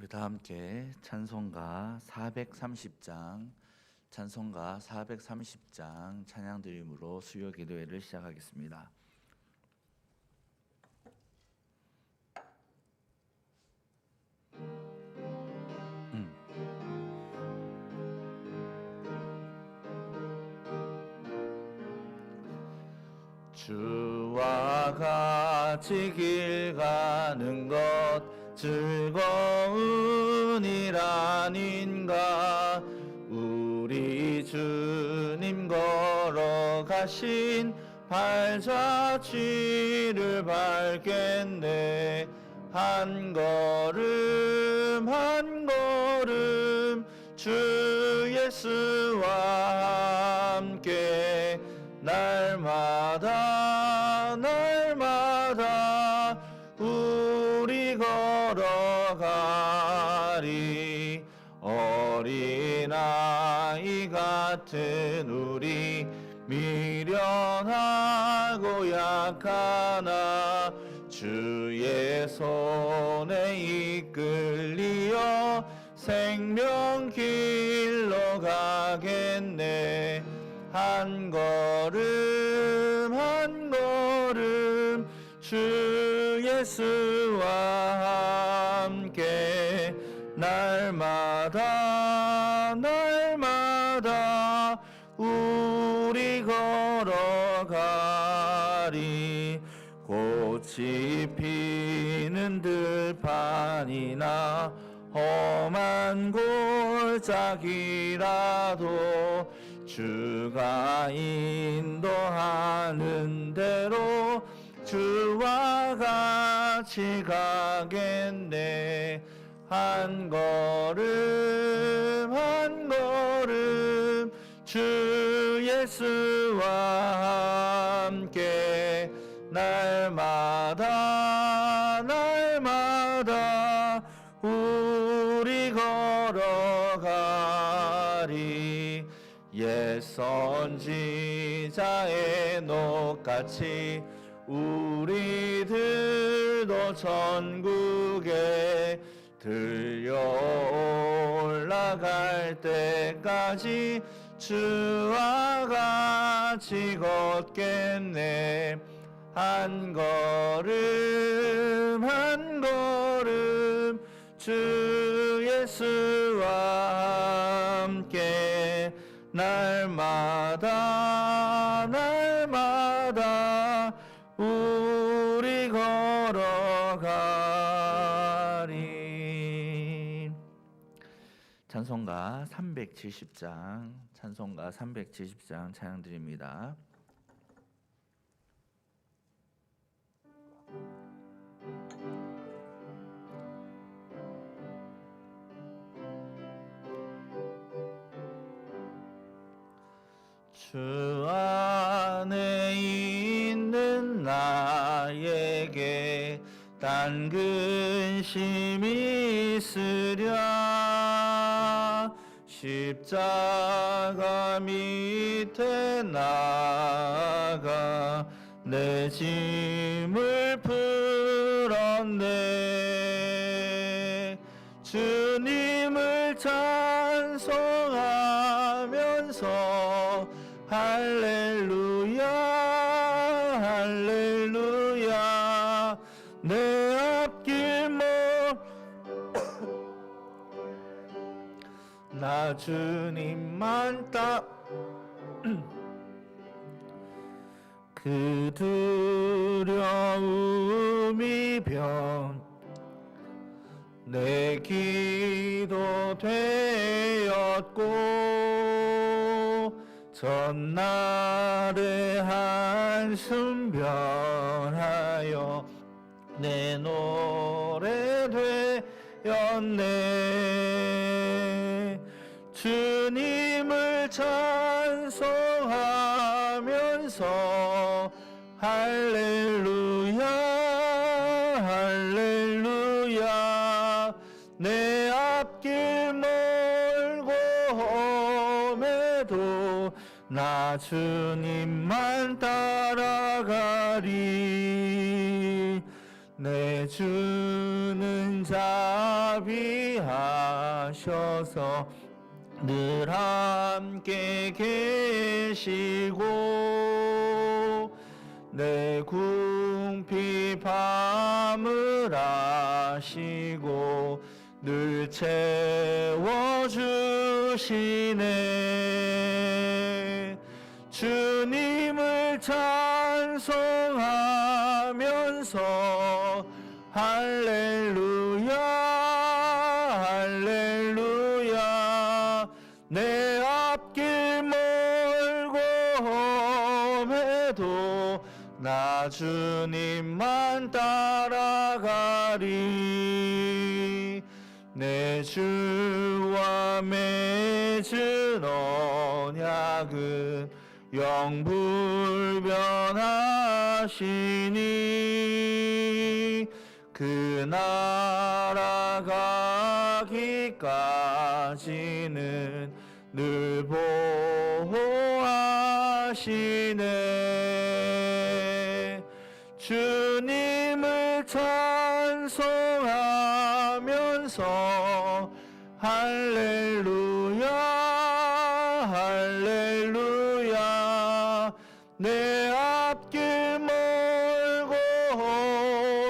다 함께 찬송가 430장 찬양 드림으로 수요 기도회를 시작하겠습니다. 주와 같이 길 가는 것 즐거운 일 아닌가. 우리 주님 걸어가신 발자취를 밟겠네. 한 걸음 한 걸음 주 예수와 함께 날마다 우리 걸어가리. 어린아이 같은 우리 미련하고 약하나 주의 손에 이끌리어 생명길로 가겠네. 한 걸음 한 걸음 주 예수와 함께 날마다 우리 걸어가리. 꽃이 피는 들판이나 험한 골짜기라도 주가 인도하는 대로 주와 같이 가겠네. 한 걸음 한 걸음 주 예수와 함께 날마다 우리 걸어가리. 옛 선지자의 녹같이 우리들도 천국에 들려 올라갈 때까지 주와 같이 걷겠네. 한 걸음 한 걸음 주 예수와 함께 날마다 우리 걸어가리. 찬송가 370장 찬양 드립니다. 주 안에 있는 나에게 딴 근심이 있으랴. 십자가 밑에 나가 내 짐을 풀었네. 주님을 찬송하면서 할렐루야 할렐루야. 내 앞길 나 주님만 그 두려움이 내 기도 되었고 전날의 한숨 변하여 내 노래 되었네. 주님을 찬송하면서 할렐루야 할렐루야. 내 앞길 멀고 험해도 나 주님만 따라가리. 내 주는 자비하셔서 늘 함께 계시고 내 궁핍함을 아시고 늘 채워주시네. 주님을 찬송하면서 할렐루야 할렐루야. 내 앞길 멀고 험해도 나 주님만 따라가리. 내 주와 맺은 언약은 영불변하시니 그 나라 가기까지는 늘 보호하시네. 주님을 찬송하면서 할렐루야 할렐루야. 내 앞길 멀고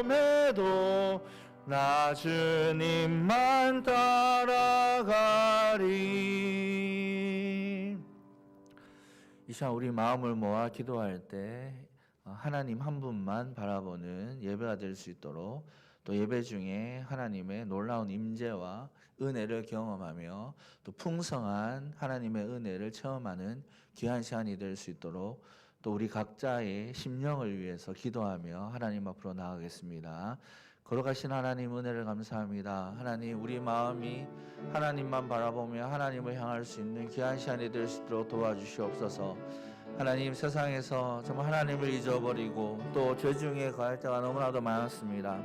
험해도 나 주님만 따라가리. 이 시간 우리 마음을 모아 기도할 때 하나님 한 분만 바라보는 예배가 될 수 있도록, 또 예배 중에 하나님의 놀라운 임재와 은혜를 경험하며 또 풍성한 하나님의 은혜를 체험하는 귀한 시간이 될 수 있도록, 또 우리 각자의 심령을 위해서 기도하며 하나님 앞으로 나아가겠습니다. 걸어가신 하나님 은혜를 감사합니다. 하나님, 우리 마음이 하나님만 바라보며 하나님을 향할 수 있는 귀한 시간이 될 수 있도록 도와주시옵소서. 하나님, 세상에서 정말 하나님을 잊어버리고 또 죄 중에 거할 때가 너무나도 많았습니다.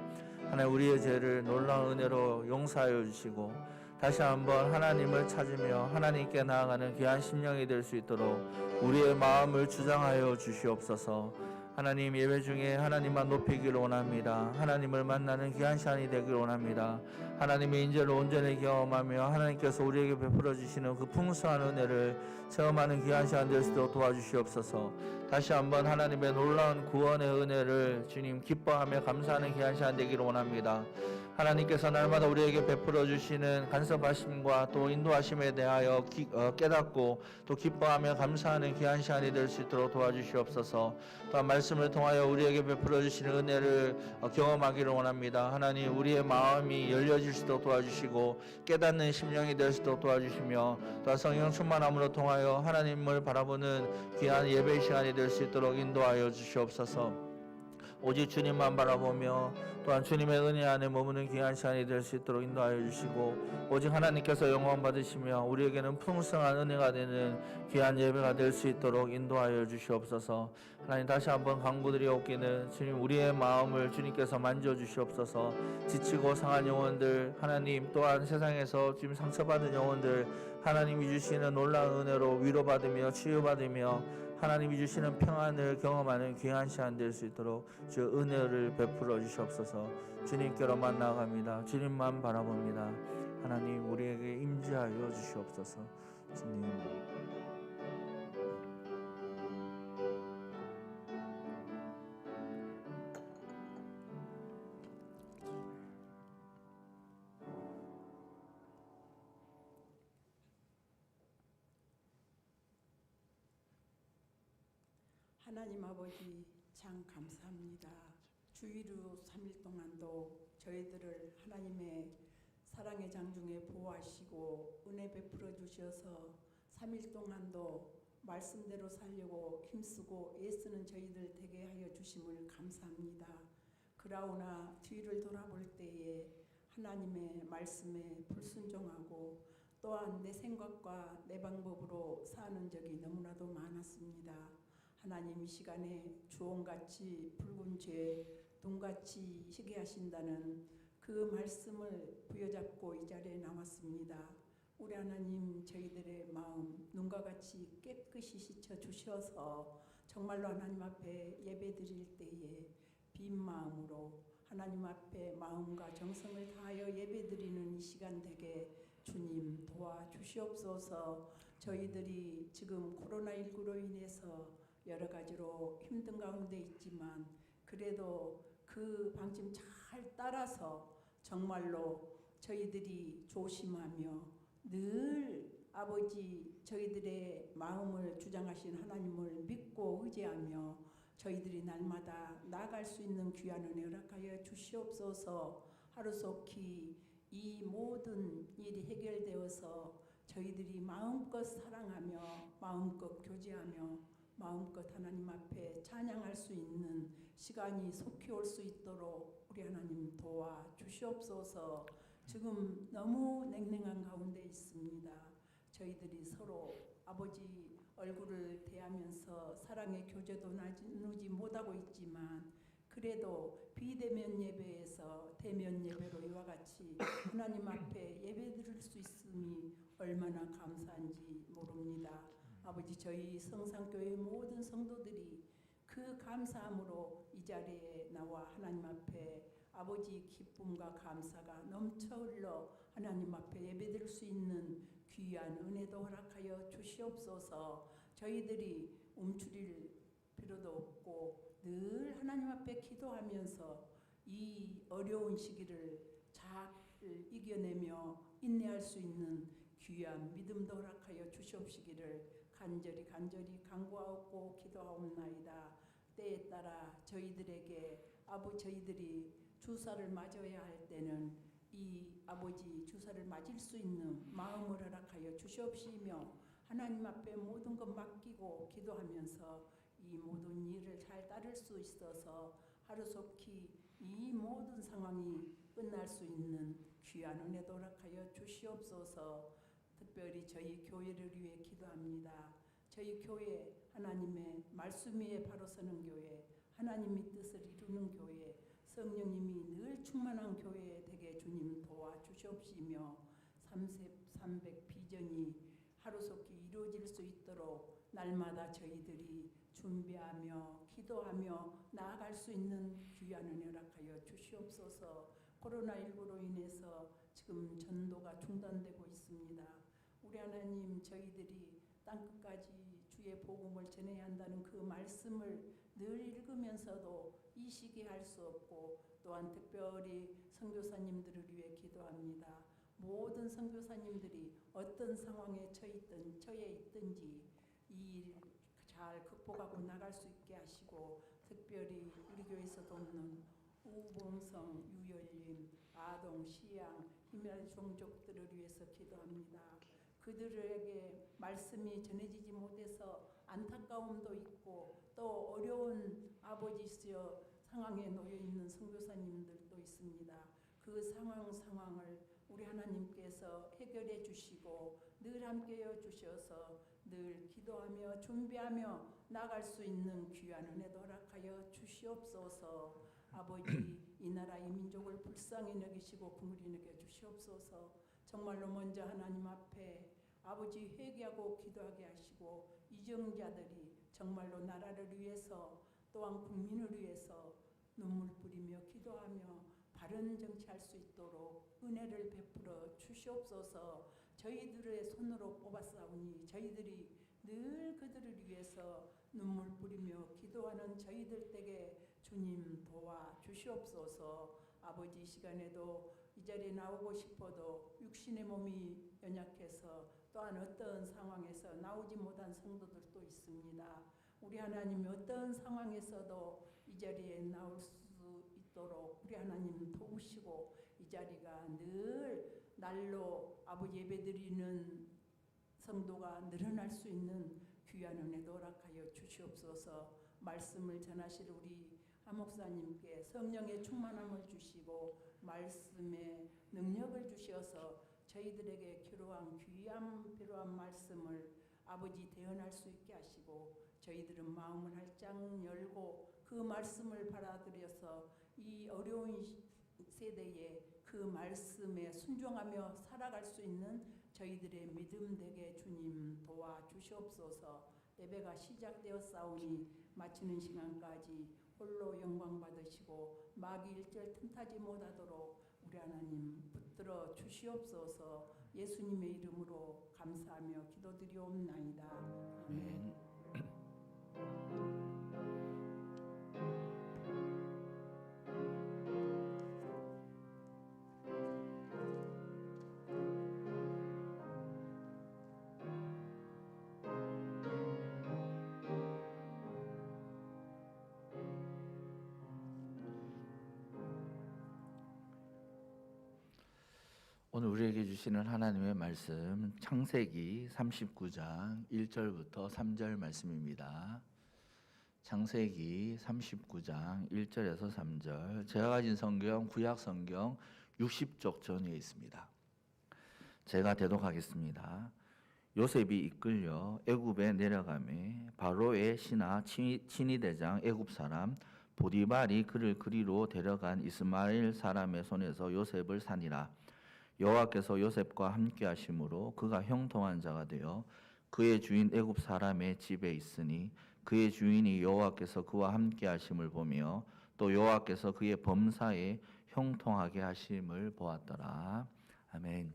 하나님, 우리의 죄를 놀라운 은혜로 용서하여 주시고 다시 한번 하나님을 찾으며 하나님께 나아가는 귀한 심령이 될 수 있도록 우리의 마음을 주장하여 주시옵소서. 하나님, 예배 중에 하나님만 높이기를 원합니다. 하나님을 만나는 귀한 시간이 되기를 원합니다. 하나님의 인재를 온전히 경험하며 하나님께서 우리에게 베풀어 주시는 그 풍성한 은혜를 체험하는 귀한 시간 될 수 있도록 도와주시옵소서. 다시 한번 하나님의 놀라운 구원의 은혜를 주님 기뻐하며 감사하는 귀한 시간 되기를 원합니다. 하나님께서 날마다 우리에게 베풀어 주시는 간섭하심과 또 인도하심에 대하여 깨닫고 또 기뻐하며 감사하는 귀한 시간이 될 수 있도록 도와주시옵소서. 또한 말씀을 통하여 우리에게 베풀어 주시는 은혜를 경험하기를 원합니다. 하나님, 우리의 마음이 열려질 수 있도록 도와주시고 깨닫는 심령이 될 수 있도록 도와주시며, 또한 성령 충만함으로 통하여 하나님을 바라보는 귀한 예배의 시간이 될 수 있도록 인도하여 주시옵소서. 오직 주님만 바라보며 또한 주님의 은혜 안에 머무는 귀한 시간이 될 수 있도록 인도하여 주시고, 오직 하나님께서 영광 받으시며 우리에게는 풍성한 은혜가 되는 귀한 예배가 될 수 있도록 인도하여 주시옵소서. 하나님, 다시 한번 간구드리옵기는 주님, 우리의 마음을 주님께서 만져주시옵소서. 지치고 상한 영혼들, 하나님, 또한 세상에서 지금 상처받은 영혼들, 하나님이 주시는 놀라운 은혜로 위로받으며 치유받으며 하나님이 주시는 평안을 경험하는 귀한 시간 될 수 있도록 주 은혜를 베풀어 주시옵소서. 주님께로만 나아갑니다. 주님만 바라봅니다. 하나님, 우리에게 임재하여 주시옵소서. 주님, 하나님 아버지, 참 감사합니다. 주일로 3일 동안도 저희들을 하나님의 사랑의 장중에 보호하시고 은혜 베풀어 주셔서 3일 동안도 말씀대로 살려고 힘쓰고 애쓰는 저희들 되게 하여 주심을 감사합니다. 그러나 뒤를 돌아볼 때에 하나님의 말씀에 불순종하고 또한 내 생각과 내 방법으로 사는 적이 너무나도 많았습니다. 하나님, 이 시간에 주홍같이 붉은 죄, 눈같이 희게 하신다는 그 말씀을 부여잡고 이 자리에 나왔습니다. 우리 하나님, 저희들의 마음 눈과 같이 깨끗이 씻어 주셔서 정말로 하나님 앞에 예배 드릴 때에 빈 마음으로 하나님 앞에 마음과 정성을 다하여 예배드리는 이 시간 되게 주님 도와주시옵소서. 저희들이 지금 코로나19로 인해서 여러 가지로 힘든 가운데 있지만 그래도 그 방침 잘 따라서 정말로 저희들이 조심하며 늘 아버지 저희들의 마음을 주장하신 하나님을 믿고 의지하며 저희들이 날마다 나아갈 수 있는 귀한 은혜 허락하여 주시옵소서. 하루속히 이 모든 일이 해결되어서 저희들이 마음껏 사랑하며 마음껏 교제하며 마음껏 하나님 앞에 찬양할 수 있는 시간이 속히 올 수 있도록 우리 하나님 도와주시옵소서. 지금 너무 냉랭한 가운데 있습니다. 저희들이 서로 아버지 얼굴을 대하면서 사랑의 교제도 나누지 못하고 있지만 그래도 비대면 예배에서 대면 예배로 이와 같이 하나님 앞에 예배드릴 수 있음이 얼마나 감사한지 모릅니다. 아버지 저희 성산교회 모든 성도들이 그 감사함으로 이 자리에 나와 하나님 앞에 아버지 기쁨과 감사가 넘쳐 흘러 하나님 앞에 예배드릴 수 있는 귀한 은혜도 허락하여 주시옵소서. 저희들이 움츠릴 필요도 없고 늘 하나님 앞에 기도하면서 이 어려운 시기를 잘 이겨내며 인내할 수 있는 귀한 믿음도 허락하여 주시옵시기를 간절히 간구하고 기도하옵나이다. 때에 따라 저희들에게 저희들이 주사를 맞아야 할 때는 이 아버지 주사를 맞을 수 있는 마음을 허락하여 주시옵시며 하나님 앞에 모든 것 맡기고 기도하면서 이 모든 일을 잘 따를 수 있어서 하루속히 이 모든 상황이 끝날 수 있는 귀한 은혜도 허락하여 주시옵소서. 특별히 저희 교회를 위해 기도합니다. 저희 교회 하나님의 말씀 위에 바로 서는 교회, 하나님의 뜻을 이루는 교회, 성령님이 늘 충만한 교회 되게 주님 도와주시옵시며 300 비전이 하루속히 이루어질 수 있도록 날마다 저희들이 준비하며 기도하며 나아갈 수 있는 귀한 은혜 허락하여 주시옵소서. 코로나19로 인해서 지금 전도가 중단되고 있습니다. 우리 하나님 저희들이 땅끝까지 주의 복음을 전해야 한다는 그 말씀을 늘 읽으면서도 이 시기에 할 수 없고 또한 특별히 선교사님들을 위해 기도합니다. 모든 선교사님들이 어떤 상황에 처해 있든지 이 일 잘 극복하고 나갈 수 있게 하시고 특별히 우리 교회에서 돕는 우봉성, 유열림, 아동, 시양, 희미한 종족들을 위해서 기도합니다. 그들에게 말씀이 전해지지 못해서 안타까움도 있고 또 어려운 아버지시여 상황에 놓여 있는 선교사님들도 있습니다. 그 상황을 우리 하나님께서 해결해 주시고 늘 함께해 주셔서 늘 기도하며 준비하며 나갈 수 있는 귀한 은혜도 허락하여 주시옵소서. 아버지 이 나라 이 민족을 불쌍히 여기시고 긍휼히 여겨 주시옵소서. 정말로 먼저 하나님 앞에 아버지 회개하고 기도하게 하시고 이정자들이 정말로 나라를 위해서 또한 국민을 위해서 눈물 뿌리며 기도하며 바른 정치할 수 있도록 은혜를 베풀어 주시옵소서. 저희들의 손으로 뽑았사오니 저희들이 늘 그들을 위해서 눈물 뿌리며 기도하는 저희들 댁에 주님 도와 주시옵소서. 아버지 이 시간에도 이 자리에 나오고 싶어도 육신의 몸이 연약해서 또한 어떤 상황에서 나오지 못한 성도들도 있습니다. 우리 하나님 어떤 상황에서도 이 자리에 나올 수 있도록 우리 하나님 도우시고 이 자리가 늘 날로 아버지 예배드리는 성도가 늘어날 수 있는 귀한 은혜도 허락하여 주시옵소서. 말씀을 전하실 우리 한 목사님께 성령의 충만함을 주시고 말씀의 능력을 주셔서 저희들에게 필요한 말씀을 아버지 대언할 수 있게 하시고 저희들은 마음을 활짝 열고 그 말씀을 받아들여서 이 어려운 세대에 그 말씀에 순종하며 살아갈 수 있는 저희들의 믿음 되게 주님 도와주시옵소서. 예배가 시작되었사오니 마치는 시간까지 홀로 영광 받으시고 마귀 일절 틈타지 못하도록 우리 하나님 붙들어 주시옵소서. 예수님의 이름으로 감사하며 기도드리옵나이다. 아멘. 오늘 우리에게 주시는 하나님의 말씀 창세기 39장 1절부터 3절 말씀입니다. 창세기 39장 1절에서 3절. 제가 가진 성경 구약 성경 60쪽 전에 있습니다. 제가 대독하겠습니다. 요셉이 이끌려 애굽에 내려가매 바로의 신하 친위대장 애굽 사람 보디발이 그를 그리로 데려간 이스마엘 사람의 손에서 요셉을 산이라. 여호와께서 요셉과 함께 하심으로 그가 형통한 자가 되어 그의 주인 애굽 사람의 집에 있으니 그의 주인이 여호와께서 그와 함께 하심을 보며 또 여호와께서 그의 범사에 형통하게 하심을 보았더라. 아멘.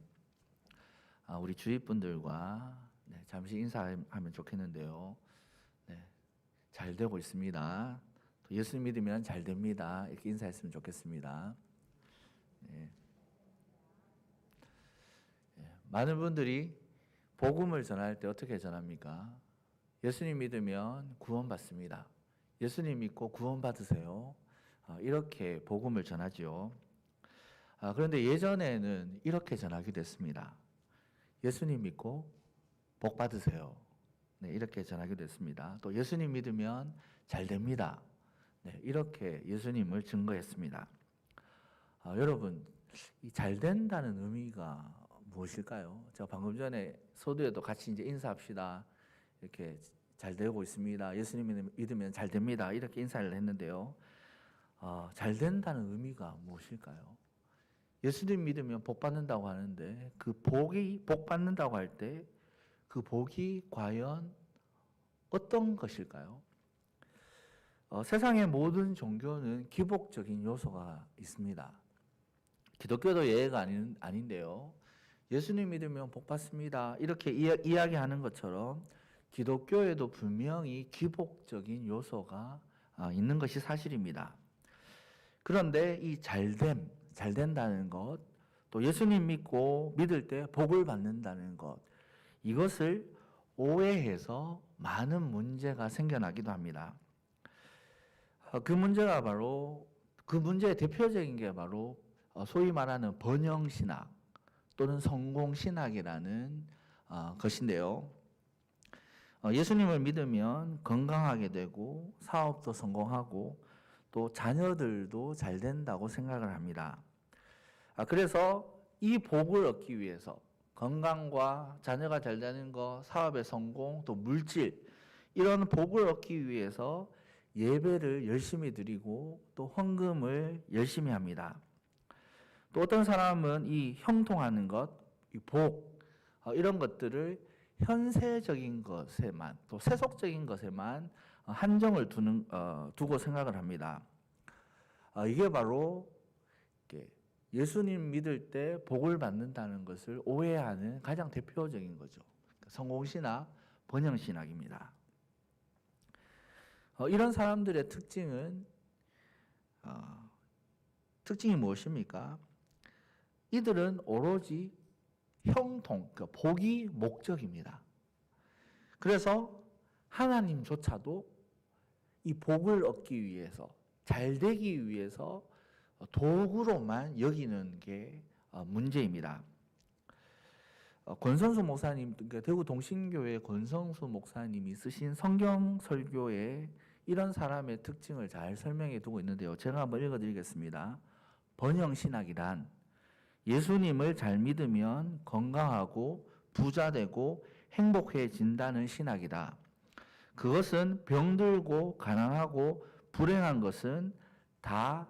우리 주위 분들과 잠시 인사하면 좋겠는데요. 잘 되고 있습니다. 예수 믿으면 잘 됩니다. 이렇게 인사했으면 좋겠습니다. 많은 분들이 복음을 전할 때 어떻게 전합니까? 예수님 믿으면 구원받습니다. 예수님 믿고 구원받으세요. 이렇게 복음을 전하죠. 그런데 예전에는 이렇게 전하기도 했습니다. 예수님 믿고 복 받으세요. 이렇게 전하기도 했습니다. 또 예수님 믿으면 잘 됩니다. 이렇게 예수님을 증거했습니다. 여러분, 이 잘 된다는 의미가 무엇일까요? 제가 방금 전에 소두에도 같이 이제 인사합시다. 이렇게 잘 되고 있습니다. 예수님 믿으면 잘 됩니다. 이렇게 인사를 했는데요. 잘 된다는 의미가 무엇일까요? 예수님 믿으면 복 받는다고 하는데 그 복이 복 받는다고 할 때 그 복이 과연 어떤 것일까요? 세상의 모든 종교는 기복적인 요소가 있습니다. 기독교도 예외가 아닌데요. 예수님 믿으면 복 받습니다. 이렇게 이야기하는 것처럼 기독교에도 분명히 기복적인 요소가 있는 것이 사실입니다. 그런데 이 잘 된다는 것, 또 예수님 믿고 믿을 때 복을 받는다는 것, 이것을 오해해서 많은 문제가 생겨나기도 합니다. 그 문제의 대표적인 게 바로 소위 말하는 번영신학 또는 성공신학이라는 것인데요. 예수님을 믿으면 건강하게 되고 사업도 성공하고 또 자녀들도 잘 된다고 생각을 합니다. 그래서 이 복을 얻기 위해서 건강과 자녀가 잘 되는 것, 사업의 성공, 또 물질 이런 복을 얻기 위해서 예배를 열심히 드리고 또 헌금을 열심히 합니다. 또 어떤 사람은 이 형통하는 것, 이 복 이런 것들을 현세적인 것에만 또 세속적인 것에만 한정을 두고 생각을 합니다. 이게 바로 예수님 믿을 때 복을 받는다는 것을 오해하는 가장 대표적인 거죠. 성공신학, 번영신학입니다. 이런 사람들의 특징이 무엇입니까? 이들은 오로지 형통, 복이 목적입니다. 그래서 하나님조차도 이 복을 얻기 위해서, 잘 되기 위해서 도구로만 여기는 게 문제입니다. 권성수 목사님, 대구 동신교회 권성수 목사님이 쓰신 성경 설교에 이런 사람의 특징을 잘 설명해 두고 있는데요. 제가 한번 읽어드리겠습니다. 번영신학이란 예수님을 잘 믿으면 건강하고 부자되고 행복해진다는 신학이다. 그것은 병들고 가난하고 불행한 것은 다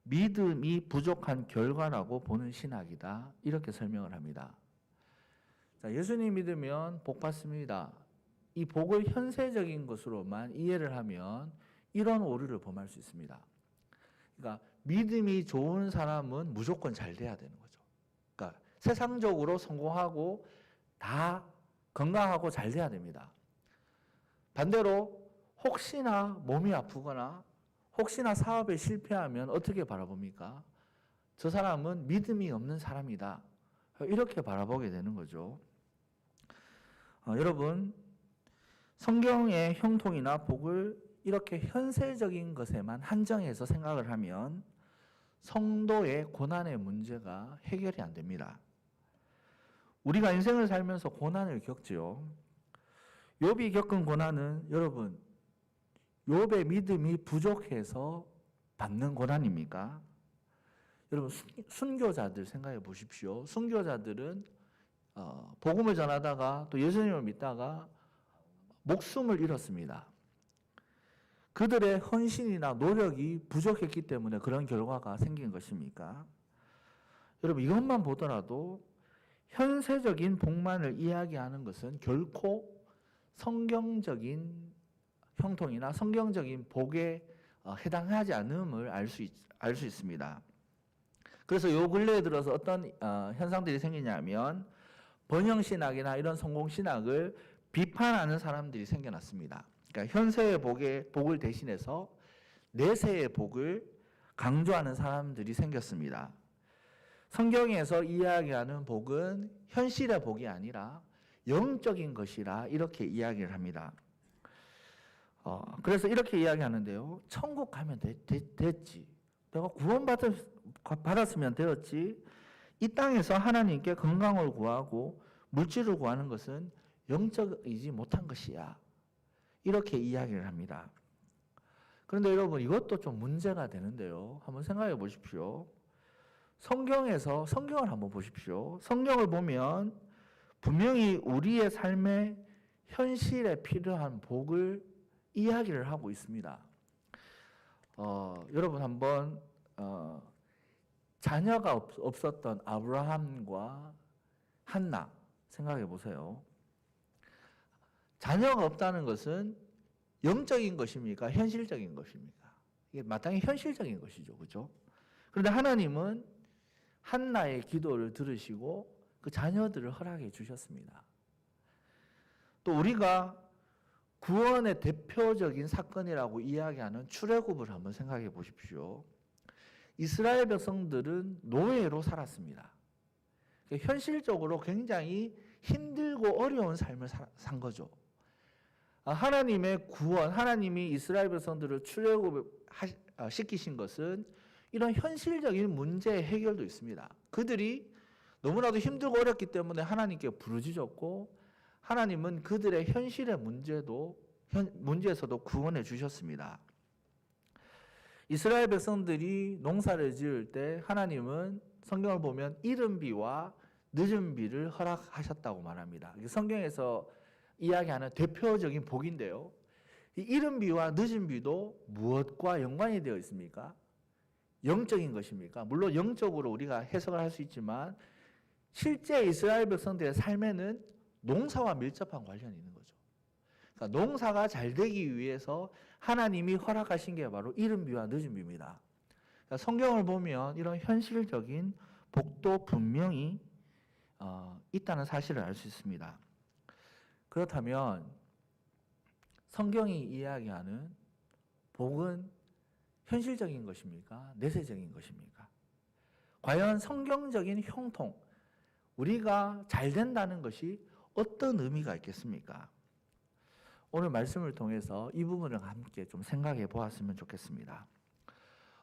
믿음이 부족한 결과라고 보는 신학이다. 이렇게 설명을 합니다. 예수님 믿으면 복 받습니다. 이 복을 현세적인 것으로만 이해를 하면 이런 오류를 범할 수 있습니다. 그러니까 믿음이 좋은 사람은 무조건 잘 돼야 되는 거죠. 그러니까 세상적으로 성공하고 다 건강하고 잘 돼야 됩니다. 반대로 혹시나 몸이 아프거나 혹시나 사업에 실패하면 어떻게 바라봅니까? 저 사람은 믿음이 없는 사람이다. 이렇게 바라보게 되는 거죠. 여러분, 성경의 형통이나 복을 이렇게 현세적인 것에만 한정해서 생각을 하면 성도의 고난의 문제가 해결이 안 됩니다. 우리가 인생을 살면서 고난을 겪지요. 욥이 겪은 고난은 여러분, 욥의 믿음이 부족해서 받는 고난입니까? 여러분, 순교자들 생각해 보십시오. 순교자들은 복음을 전하다가 또 예수님을 믿다가 목숨을 잃었습니다. 그들의 헌신이나 노력이 부족했기 때문에 그런 결과가 생긴 것입니까? 여러분, 이것만 보더라도 현세적인 복만을 이야기하는 것은 결코 성경적인 형통이나 성경적인 복에 해당하지 않음을 알 수 있습니다. 그래서 요 근래에 들어서 어떤 현상들이 생기냐면 번영신학이나 이런 성공신학을 비판하는 사람들이 생겨났습니다. 그러니까 현세의 복을 대신해서 내세의 복을 강조하는 사람들이 생겼습니다. 성경에서 이야기하는 복은 현실의 복이 아니라 영적인 것이라 이렇게 이야기를 합니다. 그래서 이렇게 이야기하는데요. 천국 가면 됐지. 내가 구원받았으면 되었지. 이 땅에서 하나님께 건강을 구하고 물질을 구하는 것은 영적이지 못한 것이야. 이렇게 이야기를 합니다. 그런데 여러분, 이것도 좀 문제가 되는데요. 한번 생각해 보십시오. 성경을 한번 보십시오. 성경을 보면 분명히 우리의 삶의 현실에 필요한 복을 이야기를 하고 있습니다. 여러분 한번 자녀가 없었던 아브라함과 한나 생각해 보세요. 자녀가 없다는 것은 영적인 것입니까? 현실적인 것입니까? 이게 마땅히 현실적인 것이죠. 그죠? 그런데 하나님은 한나의 기도를 들으시고 그 자녀들을 허락해 주셨습니다. 또 우리가 구원의 대표적인 사건이라고 이야기하는 출애굽을 한번 생각해 보십시오. 이스라엘 백성들은 노예로 살았습니다. 현실적으로 굉장히 힘들고 어려운 삶을 산 거죠. 하나님의 구원, 하나님이 이스라엘 백성들을 출애굽을 시키신 것은 이런 현실적인 문제의 해결도 있습니다. 그들이 너무나도 힘들고 어렵기 때문에 하나님께 부르짖었고 하나님은 그들의 현실의 문제에서도 구원해 주셨습니다. 이스라엘 백성들이 농사를 지을 때 하나님은 성경을 보면 이른 비와 늦은 비를 허락하셨다고 말합니다. 성경에서 이야기하는 대표적인 복인데요. 이 이른 비와 늦은 비도 무엇과 연관이 되어 있습니까? 영적인 것입니까? 물론 영적으로 우리가 해석을 할 수 있지만 실제 이스라엘 백성들의 삶에는 농사와 밀접한 관련이 있는 거죠. 그러니까 농사가 잘 되기 위해서 하나님이 허락하신 게 바로 이른 비와 늦은 비입니다. 그러니까 성경을 보면 이런 현실적인 복도 분명히 있다는 사실을 알 수 있습니다. 그렇다면 성경이 이야기하는 복은 현실적인 것입니까? 내세적인 것입니까? 과연 성경적인 형통, 우리가 잘 된다는 것이 어떤 의미가 있겠습니까? 오늘 말씀을 통해서 이 부분을 함께 좀 생각해 보았으면 좋겠습니다.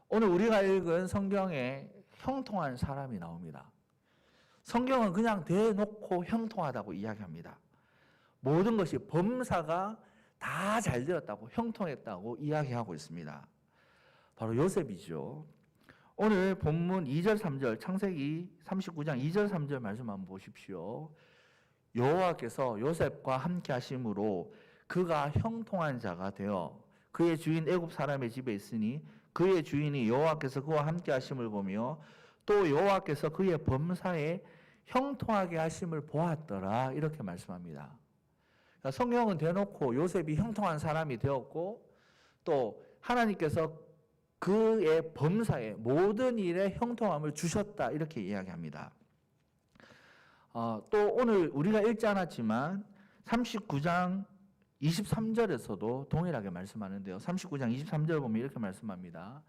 오늘 우리가 읽은 성경에 형통한 사람이 나옵니다. 성경은 그냥 대놓고 형통하다고 이야기합니다. 모든 것이 범사가 다 잘 되었다고, 형통했다고 이야기하고 있습니다. 바로 요셉이죠. 오늘 본문 2절 3절 창세기 39장 2절 3절 말씀 한번 보십시오. 여호와께서 요셉과 함께 하심으로 그가 형통한 자가 되어 그의 주인 애굽 사람의 집에 있으니 그의 주인이 여호와께서 그와 함께 하심을 보며 또 여호와께서 그의 범사에 형통하게 하심을 보았더라. 이렇게 말씀합니다. 그러니까 성경은 대놓고 요셉이 형통한 사람이 되었고 또 하나님께서 그의 범사에 모든 일에 형통함을 주셨다 이렇게 이야기합니다. 또 오늘 우리가 읽지 않았지만 39장 23절에서도 동일하게 말씀하는데요. 39장 23절 보면 이렇게 말씀합니다.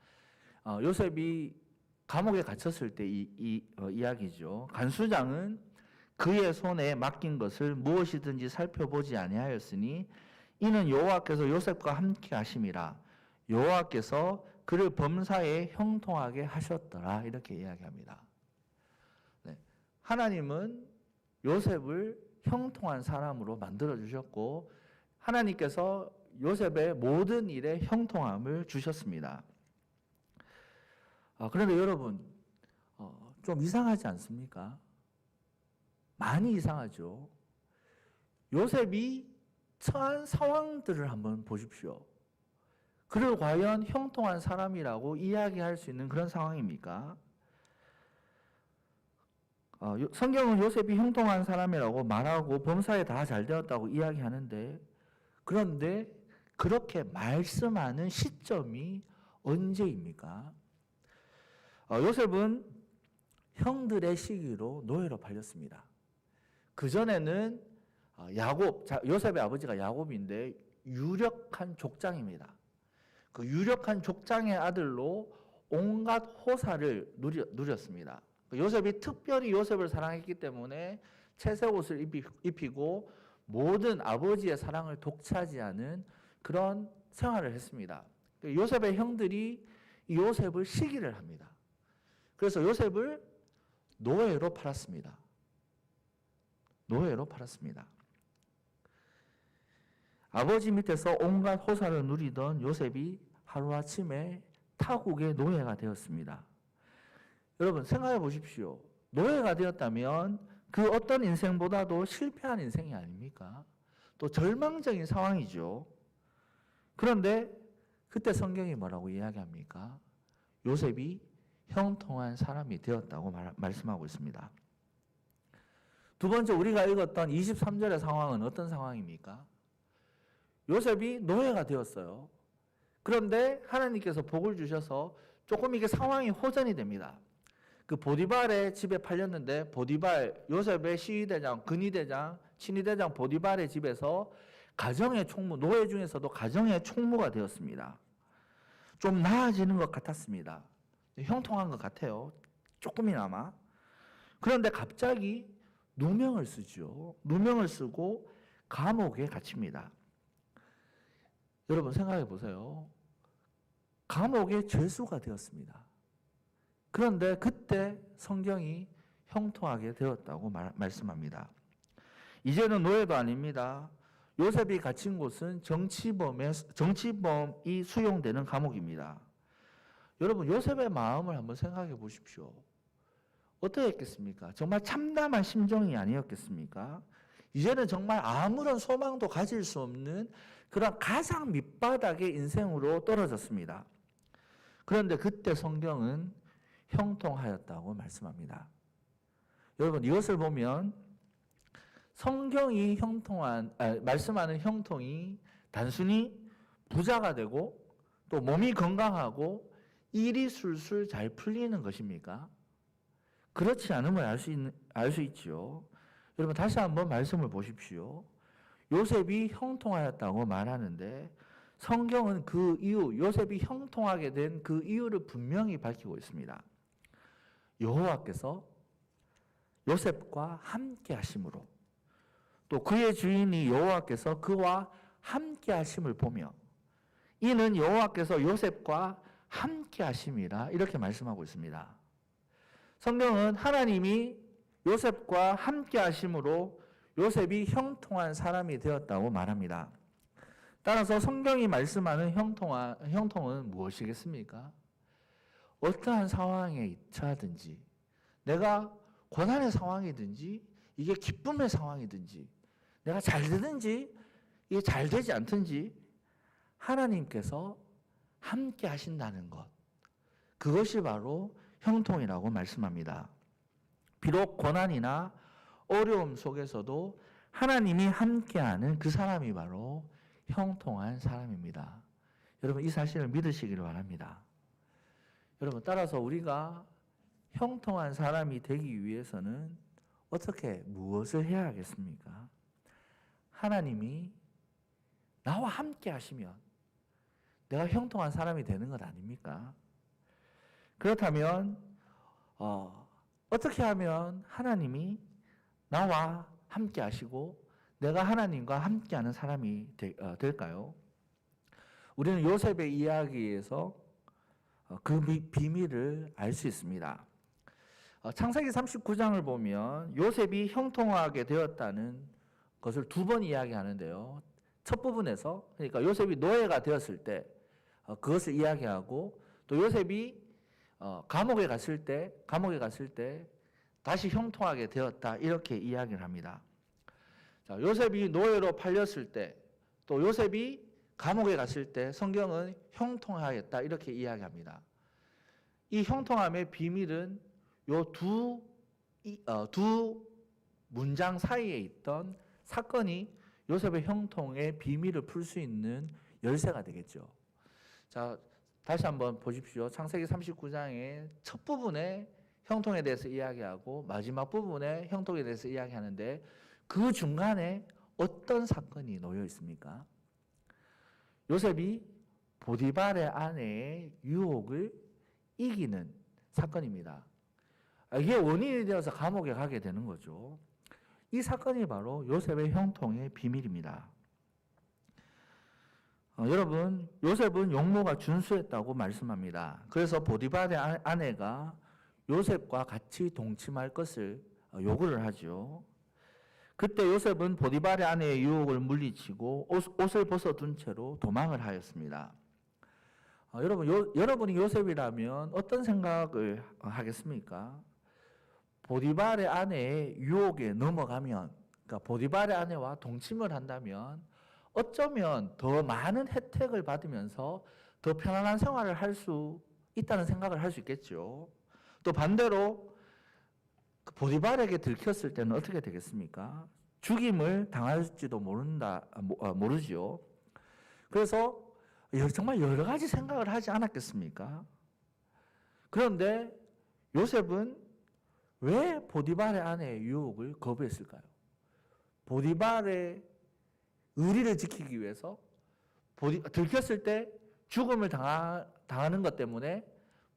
요셉이 감옥에 갇혔을 때 이야기죠. 간수장은 그의 손에 맡긴 것을 무엇이든지 살펴보지 아니하였으니 이는 여호와께서 요셉과 함께 하심이라. 여호와께서 그를 범사에 형통하게 하셨더라 이렇게 이야기합니다. 네. 하나님은 요셉을 형통한 사람으로 만들어 주셨고 하나님께서 요셉의 모든 일에 형통함을 주셨습니다. 그런데 여러분 좀 이상하지 않습니까? 많이 이상하죠. 요셉이 처한 상황들을 한번 보십시오. 그를 과연 형통한 사람이라고 이야기할 수 있는 그런 상황입니까? 성경은 요셉이 형통한 사람이라고 말하고 범사에 다 잘 되었다고 이야기하는데 그런데 그렇게 말씀하는 시점이 언제입니까? 요셉은 형들의 시기로 노예로 팔렸습니다. 그전에는 요셉의 아버지가 야곱인데 유력한 족장입니다. 그 유력한 족장의 아들로 온갖 호사를 누렸습니다. 요셉이 특별히 요셉을 사랑했기 때문에 채색 옷을 입히고 모든 아버지의 사랑을 독차지하는 그런 생활을 했습니다. 요셉의 형들이 요셉을 시기를 합니다. 그래서 요셉을 노예로 팔았습니다. 노예로 팔았습니다. 아버지 밑에서 온갖 호사를 누리던 요셉이 하루아침에 타국의 노예가 되었습니다. 여러분 생각해 보십시오. 노예가 되었다면 그 어떤 인생보다도 실패한 인생이 아닙니까? 또 절망적인 상황이죠. 그런데 그때 성경이 뭐라고 이야기합니까? 요셉이 형통한 사람이 되었다고 말씀하고 있습니다. 두 번째 우리가 읽었던 23절의 상황은 어떤 상황입니까? 요셉이 노예가 되었어요. 그런데 하나님께서 복을 주셔서 조금 이게 상황이 호전이 됩니다. 그 보디발의 집에 팔렸는데 요셉의 시위대장, 근위대장, 친위대장 보디발의 집에서 가정의 총무, 노예 중에서도 가정의 총무가 되었습니다. 좀 나아지는 것 같았습니다. 형통한 것 같아요. 조금이나마. 그런데 갑자기 누명을 쓰죠. 누명을 쓰고 감옥에 갇힙니다. 여러분 생각해 보세요. 감옥의 죄수가 되었습니다. 그런데 그때 성경이 형통하게 되었다고 말씀합니다. 이제는 노예도 아닙니다. 요셉이 갇힌 곳은 정치범이 수용되는 감옥입니다. 여러분 요셉의 마음을 한번 생각해 보십시오. 어떠했겠습니까? 정말 참담한 심정이 아니었겠습니까? 이제는 정말 아무런 소망도 가질 수 없는 그런 가장 밑바닥의 인생으로 떨어졌습니다. 그런데 그때 성경은 형통하였다고 말씀합니다. 여러분 이것을 보면 성경이 말씀하는 형통이 단순히 부자가 되고 또 몸이 건강하고 일이 술술 잘 풀리는 것입니까? 그렇지 않음을 알 수 있지요. 여러분 다시 한번 말씀을 보십시오. 요셉이 형통하였다고 말하는데 성경은 그 이유, 요셉이 형통하게 된 그 이유를 분명히 밝히고 있습니다. 여호와께서 요셉과 함께 하심으로 또 그의 주인이 여호와께서 그와 함께 하심을 보며 이는 여호와께서 요셉과 함께 하심이라 이렇게 말씀하고 있습니다. 성경은 하나님이 요셉과 함께 하심으로 요셉이 형통한 사람이 되었다고 말합니다. 따라서 성경이 말씀하는 형통은 무엇이겠습니까? 어떠한 상황에 처하든지 내가 고난의 상황이든지 이게 기쁨의 상황이든지 내가 잘 되든지 이게 잘 되지 않든지 하나님께서 함께 하신다는 것, 그것이 바로 형통이라고 말씀합니다. 비록 고난이나 어려움 속에서도 하나님이 함께하는 그 사람이 바로 형통한 사람입니다. 여러분 이 사실을 믿으시기를 바랍니다. 여러분 따라서 우리가 형통한 사람이 되기 위해서는 어떻게 무엇을 해야 하겠습니까? 하나님이 나와 함께 하시면 내가 형통한 사람이 되는 것 아닙니까? 그렇다면 어떻게 하면 하나님이 나와 함께 하시고 내가 하나님과 함께하는 사람이 될까요? 우리는 요셉의 이야기에서 그 비밀을 알 수 있습니다. 창세기 39장을 보면 요셉이 형통하게 되었다는 것을 두 번 이야기하는데요. 첫 부분에서 그러니까 요셉이 노예가 되었을 때 그것을 이야기하고 또 요셉이 감옥에 갔을 때 다시 형통하게 되었다 이렇게 이야기를 합니다. 자, 요셉이 노예로 팔렸을 때 또 요셉이 감옥에 갔을 때 성경은 형통하였다 이렇게 이야기합니다. 이 형통함의 비밀은 요 두 문장 사이에 있던 사건이 요셉의 형통의 비밀을 풀 수 있는 열쇠가 되겠죠. 자, 다시 한번 보십시오. 창세기 39장의 첫 부분에 형통에 대해서 이야기하고 마지막 부분에 형통에 대해서 이야기하는데 그 중간에 어떤 사건이 놓여 있습니까? 요셉이 보디발의 아내의 유혹을 이기는 사건입니다. 이게 원인이 되어서 감옥에 가게 되는 거죠. 이 사건이 바로 요셉의 형통의 비밀입니다. 여러분, 요셉은 용모가 준수했다고 말씀합니다. 그래서 보디발의 아내가 요셉과 같이 동침할 것을 요구를 하죠. 그때 요셉은 보디발의 아내의 유혹을 물리치고 옷을 벗어둔 채로 도망을 하였습니다. 여러분이 요셉이라면 어떤 생각을 하겠습니까? 보디발의 아내의 유혹에 넘어가면, 그러니까 보디발의 아내와 동침을 한다면 어쩌면 더 많은 혜택을 받으면서 더 편안한 생활을 할 수 있다는 생각을 할 수 있겠죠. 또 반대로 보디발에게 들켰을 때는 어떻게 되겠습니까? 죽임을 당할지도 모르죠. 그래서 정말 여러 가지 생각을 하지 않았겠습니까? 그런데 요셉은 왜 보디발의 아내의 유혹을 거부했을까요? 보디발의 의리를 지키기 위해서 들켰을 때 죽음을 당하는 것 때문에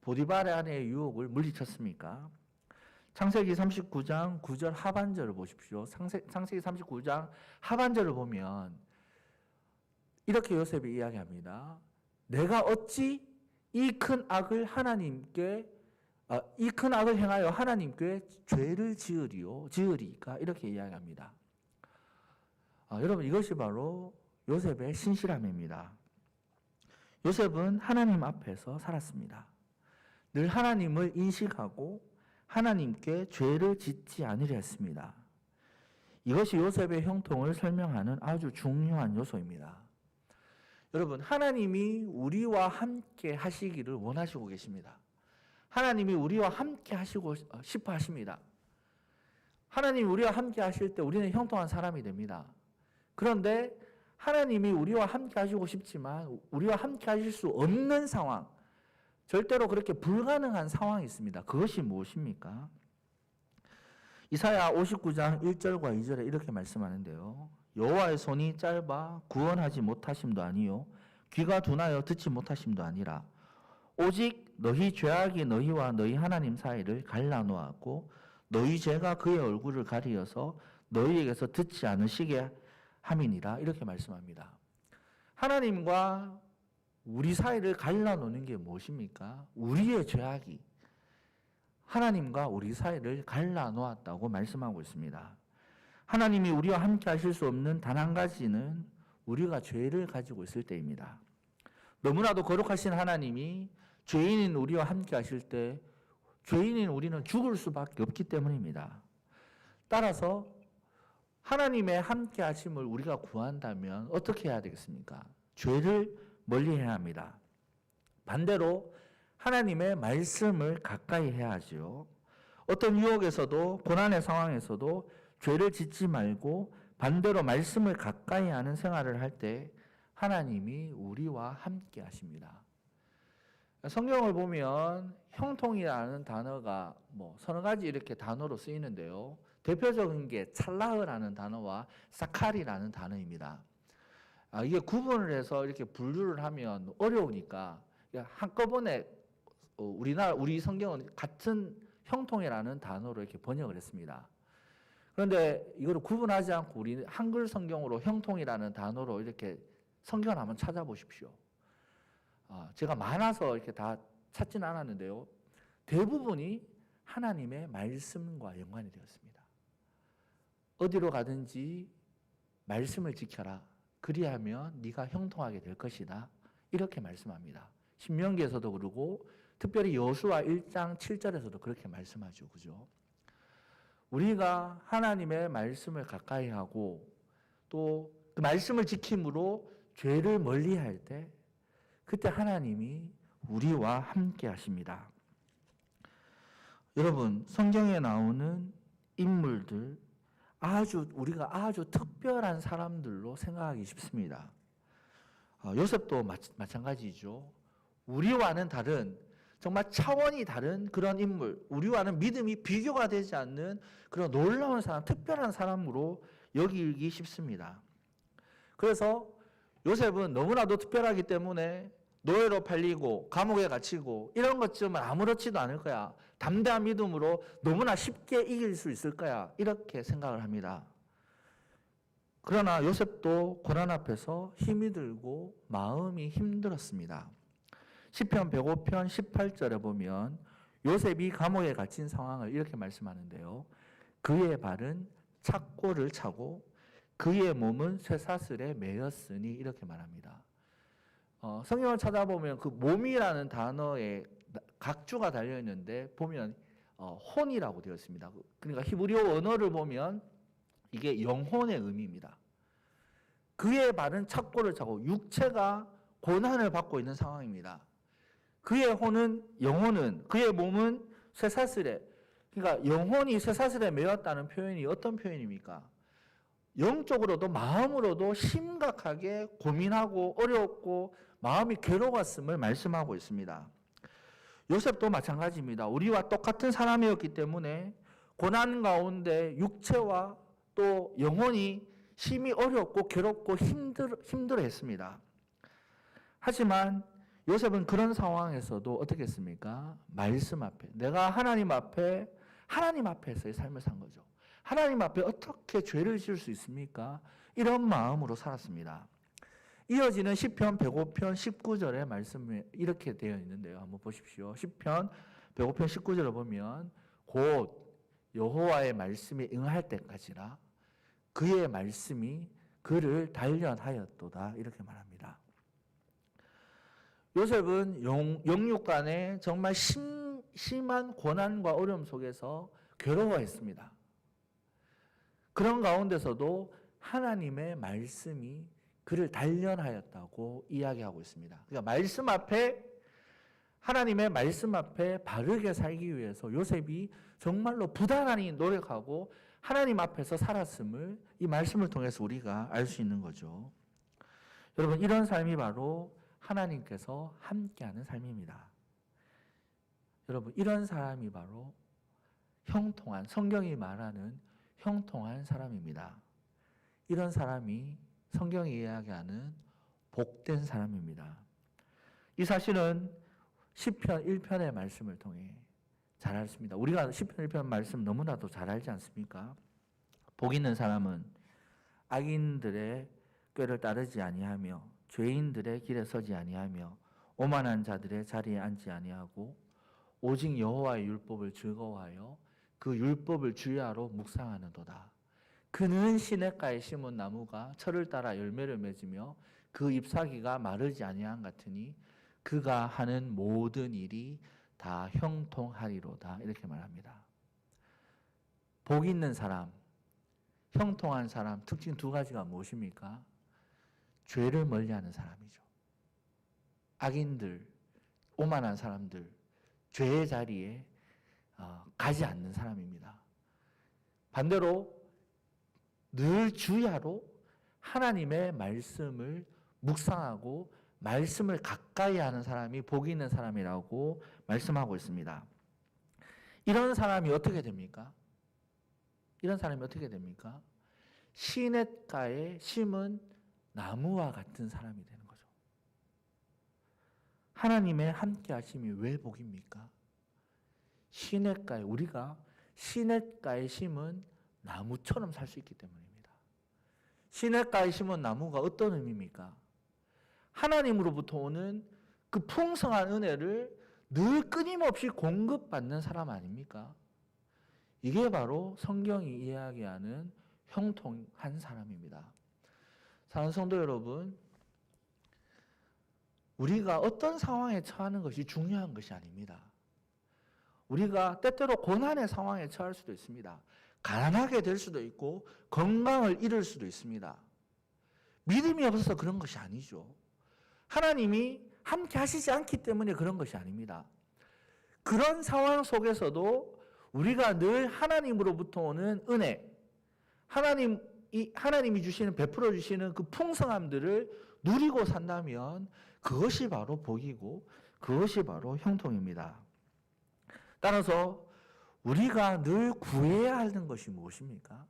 보디발의 아내의 유혹을 물리쳤습니까? 창세기 39장 9절 하반절을 보십시오. 창세기 39장 하반절을 보면 이렇게 요셉이 이야기합니다. 내가 어찌 이 큰 악을 행하여 하나님께 죄를 지으리까 이렇게 이야기합니다. 여러분 이것이 바로 요셉의 신실함입니다. 요셉은 하나님 앞에서 살았습니다. 늘 하나님을 인식하고 하나님께 죄를 짓지 않으려 했습니다. 이것이 요셉의 형통을 설명하는 아주 중요한 요소입니다. 여러분, 하나님이 우리와 함께 하시기를 원하시고 계십니다. 하나님이 우리와 함께 하시고 싶어 하십니다. 하나님이 우리와 함께 하실 때 우리는 형통한 사람이 됩니다. 그런데 하나님이 우리와 함께 하시고 싶지만 우리와 함께 하실 수 없는 상황, 절대로 그렇게 불가능한 상황이 있습니다. 그것이 무엇입니까? 이사야 59장 1절과 2절에 이렇게 말씀하는데요. 여호와의 손이 짧아 구원하지 못하심도 아니요 귀가 둔하여 듣지 못하심도 아니라 오직 너희 죄악이 너희와 너희 하나님 사이를 갈라놓았고 너희 죄가 그의 얼굴을 가리어서 너희에게서 듣지 않으시게 함이니라 이렇게 말씀합니다. 하나님과 우리 사이를 갈라놓는 게 무엇입니까? 우리의 죄악이 하나님과 우리 사이를 갈라놓았다고 말씀하고 있습니다. 하나님이 우리와 함께 하실 수 없는 단 한 가지는 우리가 죄를 가지고 있을 때입니다. 너무나도 거룩하신 하나님이 죄인인 우리와 함께 하실 때 죄인인 우리는 죽을 수밖에 없기 때문입니다. 따라서 하나님의 함께 하심을 우리가 구한다면 어떻게 해야 되겠습니까? 죄를 멀리해야 합니다. 반대로 하나님의 말씀을 가까이 해야 하죠. 어떤 유혹에서도 고난의 상황에서도 죄를 짓지 말고 반대로 말씀을 가까이 하는 생활을 할 때 하나님이 우리와 함께 하십니다. 성경을 보면 형통이라는 단어가 서너 가지 이렇게 단어로 쓰이는데요. 대표적인 게 찰라흐라는 단어와 사칼이라는 단어입니다. 이게 구분을 해서 이렇게 분류를 하면 어려우니까 한꺼번에 우리 성경은 같은 형통이라는 단어로 이렇게 번역을 했습니다. 그런데 이거를 구분하지 않고 우리 한글 성경으로 형통이라는 단어로 이렇게 성경을 한번 찾아보십시오. 제가 많아서 이렇게 다 찾지는 않았는데요. 대부분이 하나님의 말씀과 연관이 되었습니다. 어디로 가든지 말씀을 지켜라. 그리하면 네가 형통하게 될 것이다. 이렇게 말씀합니다. 신명기에서도 그러고 특별히 여호수아 1장 7절에서도 그렇게 말씀하죠. 그죠? 우리가 하나님의 말씀을 가까이 하고 또 그 말씀을 지킴으로 죄를 멀리할 때 그때 하나님이 우리와 함께 하십니다. 여러분, 성경에 나오는 인물들 우리가 아주 특별한 사람들로 생각하기 쉽습니다. 요셉도 마찬가지죠. 우리와는 다른 정말 차원이 다른 그런 인물, 우리와는 믿음이 비교가 되지 않는 그런 놀라운 사람, 특별한 사람으로 여기기 쉽습니다. 그래서 요셉은 너무나도 특별하기 때문에 노예로 팔리고 감옥에 갇히고 이런 것쯤은 아무렇지도 않을 거야. 담대한 믿음으로 너무나 쉽게 이길 수 있을 거야. 이렇게 생각을 합니다. 그러나 요셉도 고난 앞에서 힘이 들고 마음이 힘들었습니다. 시편 105편 18절에 보면 요셉이 감옥에 갇힌 상황을 이렇게 말씀하는데요. 그의 발은 착고를 차고 그의 몸은 쇠사슬에 매였으니 이렇게 말합니다. 성경을 찾아보면 그 몸이라는 단어에 각주가 달려있는데 보면 혼이라고 되어 있습니다. 그러니까 히브리어 언어를 보면 이게 영혼의 의미입니다. 그의 발은 착고를 차고 육체가 고난을 받고 있는 상황입니다. 그의 영혼은 그의 몸은 쇠사슬에, 그러니까 영혼이 쇠사슬에 매였다는 표현이 어떤 표현입니까? 영적으로도 마음으로도 심각하게 고민하고 어렵고 마음이 괴로웠음을 말씀하고 있습니다. 요셉도 마찬가지입니다. 우리와 똑같은 사람이었기 때문에 고난 가운데 육체와 또 영혼이 심히 어렵고 괴롭고 힘들어했습니다. 하지만 요셉은 그런 상황에서도 어떻게 했습니까? 말씀 앞에, 내가 하나님 앞에서의 삶을 산 거죠. 하나님 앞에 어떻게 죄를 지을 수 있습니까? 이런 마음으로 살았습니다. 이어지는 시편 105편 19절의 말씀이 이렇게 되어 있는데요. 한번 보십시오. 시편 105편 19절을 보면 곧 여호와의 말씀이 응할 때까지라 그의 말씀이 그를 단련하였도다 이렇게 말합니다. 요셉은 영육간에 정말 심한 고난과 어려움 속에서 괴로워했습니다. 그런 가운데서도 하나님의 말씀이 그를 단련하였다고 이야기하고 있습니다. 그러니까 하나님의 말씀 앞에 바르게 살기 위해서 요셉이 정말로 부단히 노력하고 하나님 앞에서 살았음을 이 말씀을 통해서 우리가 알 수 있는 거죠. 여러분, 이런 삶이 바로 하나님께서 함께하는 삶입니다. 여러분, 이런 사람이 바로 성경이 말하는 형통한 사람입니다. 이런 사람이 성경이 이야기하는 복된 사람입니다. 이 사실은 시편 1편의 말씀을 통해 잘 알습니다. 우리가 시편 1편 말씀 너무나도 잘 알지 않습니까? 복 있는 사람은 악인들의 꾀를 따르지 아니하며 죄인들의 길에 서지 아니하며 오만한 자들의 자리에 앉지 아니하고 오직 여호와의 율법을 즐거워하여 그 율법을 주야로 묵상하는도다. 그는 시냇가에 심은 나무가 철을 따라 열매를 맺으며 그 잎사귀가 마르지 아니한 같으니 그가 하는 모든 일이 다 형통하리로다. 이렇게 말합니다. 복 있는 사람, 형통한 사람 특징 두 가지가 무엇입니까? 죄를 멀리하는 사람이죠. 악인들, 오만한 사람들, 죄의 자리에 가지 않는 사람입니다. 반대로 늘 주야로 하나님의 말씀을 묵상하고 말씀을 가까이 하는 사람이 복이 있는 사람이라고 말씀하고 있습니다. 이런 사람이 어떻게 됩니까? 이런 사람이 어떻게 됩니까? 시냇가에 심은 나무와 같은 사람이 되는 거죠. 하나님의 함께 하심이 왜 복입니까? 시냇가에, 우리가 시냇가에 심은 나무처럼 살 수 있기 때문입니다. 시냇가에 심은 나무가 어떤 의미입니까? 하나님으로부터 오는 그 풍성한 은혜를 늘 끊임없이 공급받는 사람 아닙니까? 이게 바로 성경이 이야기하는 형통한 사람입니다. 사랑하는 성도 여러분, 우리가 어떤 상황에 처하는 것이 중요한 것이 아닙니다. 우리가 때때로 고난의 상황에 처할 수도 있습니다. 가난하게 될 수도 있고 건강을 잃을 수도 있습니다. 믿음이 없어서 그런 것이 아니죠. 하나님이 함께 하시지 않기 때문에 그런 것이 아닙니다. 그런 상황 속에서도 우리가 늘 하나님으로부터 오는 은혜, 하나님이 주시는, 베풀어 주시는 그 풍성함들을 누리고 산다면 그것이 바로 복이고 그것이 바로 형통입니다. 따라서 우리가 늘 구해야 하는 것이 무엇입니까?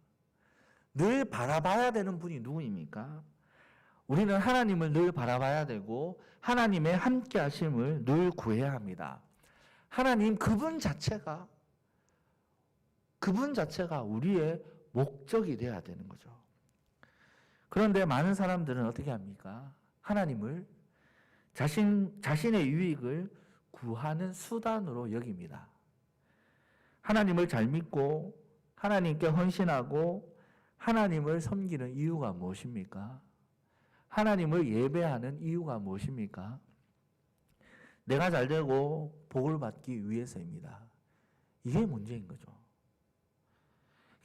늘 바라봐야 되는 분이 누구입니까? 우리는 하나님을 늘 바라봐야 되고 하나님의 함께 하심을 늘 구해야 합니다. 하나님 그분 자체가 우리의 목적이 되어야 되는 거죠. 그런데 많은 사람들은 어떻게 합니까? 하나님을 자신의 유익을 구하는 수단으로 여깁니다. 하나님을 잘 믿고 하나님께 헌신하고 하나님을 섬기는 이유가 무엇입니까? 하나님을 예배하는 이유가 무엇입니까? 내가 잘 되고 복을 받기 위해서입니다. 이게 문제인 거죠.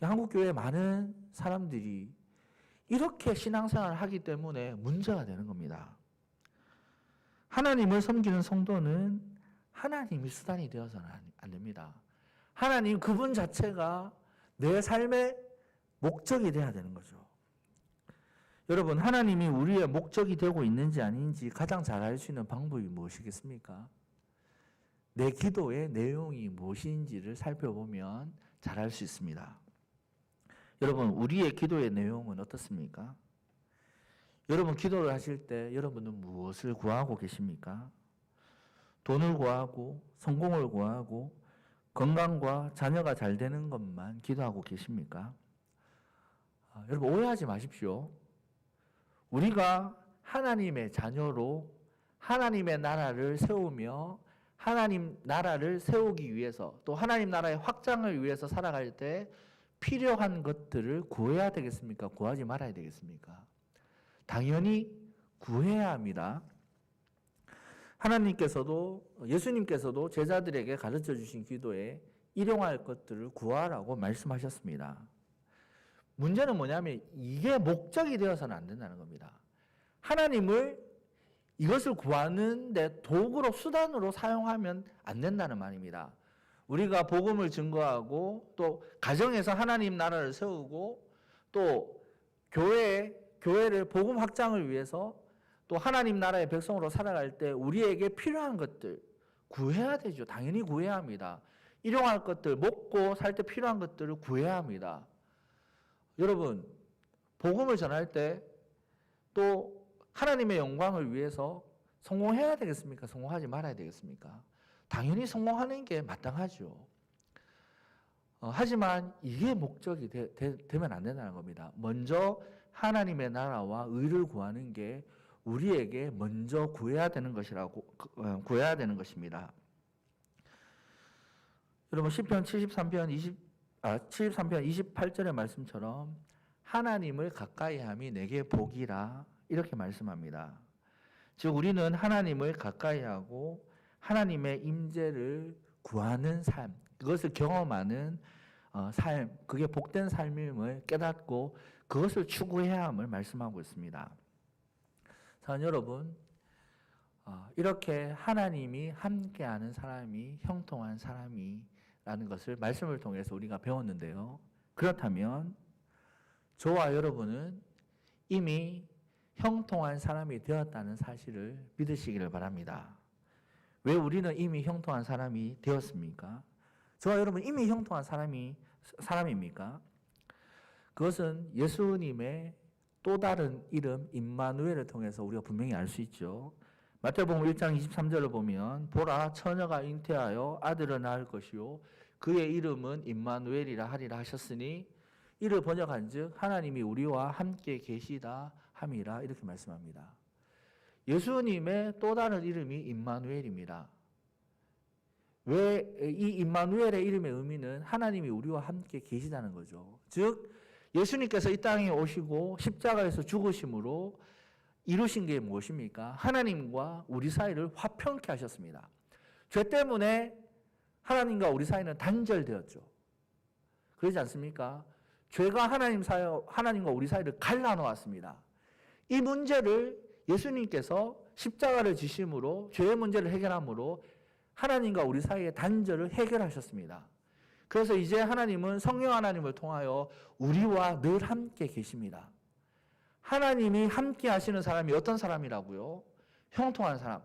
한국교회 많은 사람들이 이렇게 신앙생활을 하기 때문에 문제가 되는 겁니다. 하나님을 섬기는 성도는 하나님이 수단이 되어서는 안 됩니다. 하나님 그분 자체가 내 삶의 목적이 되어야 되는 거죠. 여러분, 하나님이 우리의 목적이 되고 있는지 아닌지 가장 잘 알 수 있는 방법이 무엇이겠습니까? 내 기도의 내용이 무엇인지를 살펴보면 잘 알 수 있습니다. 여러분, 우리의 기도의 내용은 어떻습니까? 여러분 기도를 하실 때 여러분은 무엇을 구하고 계십니까? 돈을 구하고 성공을 구하고 건강과 자녀가 잘 되는 것만 기도하고 계십니까? 여러분 오해하지 마십시오. 우리가 하나님의 자녀로 하나님의 나라를 세우며 하나님 나라를 세우기 위해서 또 하나님 나라의 확장을 위해서 살아갈 때 필요한 것들을 구해야 되겠습니까? 구하지 말아야 되겠습니까? 당연히 구해야 합니다. 예수님께서도 제자들에게 가르쳐 주신 기도에 일용할 것들을 구하라고 말씀하셨습니다. 문제는 뭐냐면 이게 목적이 되어서는 안 된다는 겁니다. 하나님을 이것을 구하는데 도구로 수단으로 사용하면 안 된다는 말입니다. 우리가 복음을 증거하고 또 가정에서 하나님 나라를 세우고 또 교회를 복음 확장을 위해서 또 하나님 나라의 백성으로 살아갈 때 우리에게 필요한 것들 구해야 되죠. 당연히 구해야 합니다. 일용할 것들, 먹고 살 때 필요한 것들을 구해야 합니다. 여러분, 복음을 전할 때 또 하나님의 영광을 위해서 성공해야 되겠습니까? 성공하지 말아야 되겠습니까? 당연히 성공하는 게 마땅하죠. 하지만 이게 목적이 되면 안 된다는 겁니다. 먼저 하나님의 나라와 의를 구하는 게 우리에게 먼저 구해야 되는 것입니다. 여러분 시편 73편 28절의 말씀처럼 하나님을 가까이 함이 내게 복이라 이렇게 말씀합니다. 즉 우리는 하나님을 가까이 하고 하나님의 임재를 구하는 삶, 그것을 경험하는 삶, 그게 복된 삶임을 깨닫고 그것을 추구해야 함을 말씀하고 있습니다. 사랑하는 여러분, 이렇게 하나님이 함께하는 사람이 형통한 사람이라는 것을 말씀을 통해서 우리가 배웠는데요. 그렇다면 저와 여러분은 이미 형통한 사람이 되었다는 사실을 믿으시기를 바랍니다. 왜 우리는 이미 형통한 사람이 되었습니까? 저와 여러분 이미 형통한 사람입니까? 그것은 예수님의 또 다른 이름 임마누엘을 통해서 우리가 분명히 알 수 있죠. 마태복음 1장 23절을 보면 보라 처녀가 잉태하여 아들을 낳을 것이요 그의 이름은 임마누엘이라 하리라 하셨으니 이를 번역한즉 하나님이 우리와 함께 계시다 함이라 이렇게 말씀합니다. 예수님의 또 다른 이름이 임마누엘입니다. 왜 이 임마누엘의 이름의 의미는 하나님이 우리와 함께 계시다는 거죠. 즉 예수님께서 이 땅에 오시고 십자가에서 죽으심으로 이루신 게 무엇입니까? 하나님과 우리 사이를 화평케 하셨습니다. 죄 때문에 하나님과 우리 사이는 단절되었죠. 그러지 않습니까? 죄가 하나님과 우리 사이를 갈라놓았습니다. 이 문제를 예수님께서 십자가를 지심으로 죄의 문제를 해결함으로 하나님과 우리 사이의 단절을 해결하셨습니다. 그래서 이제 하나님은 성령 하나님을 통하여 우리와 늘 함께 계십니다. 하나님이 함께 하시는 사람이 어떤 사람이라고요? 형통한 사람.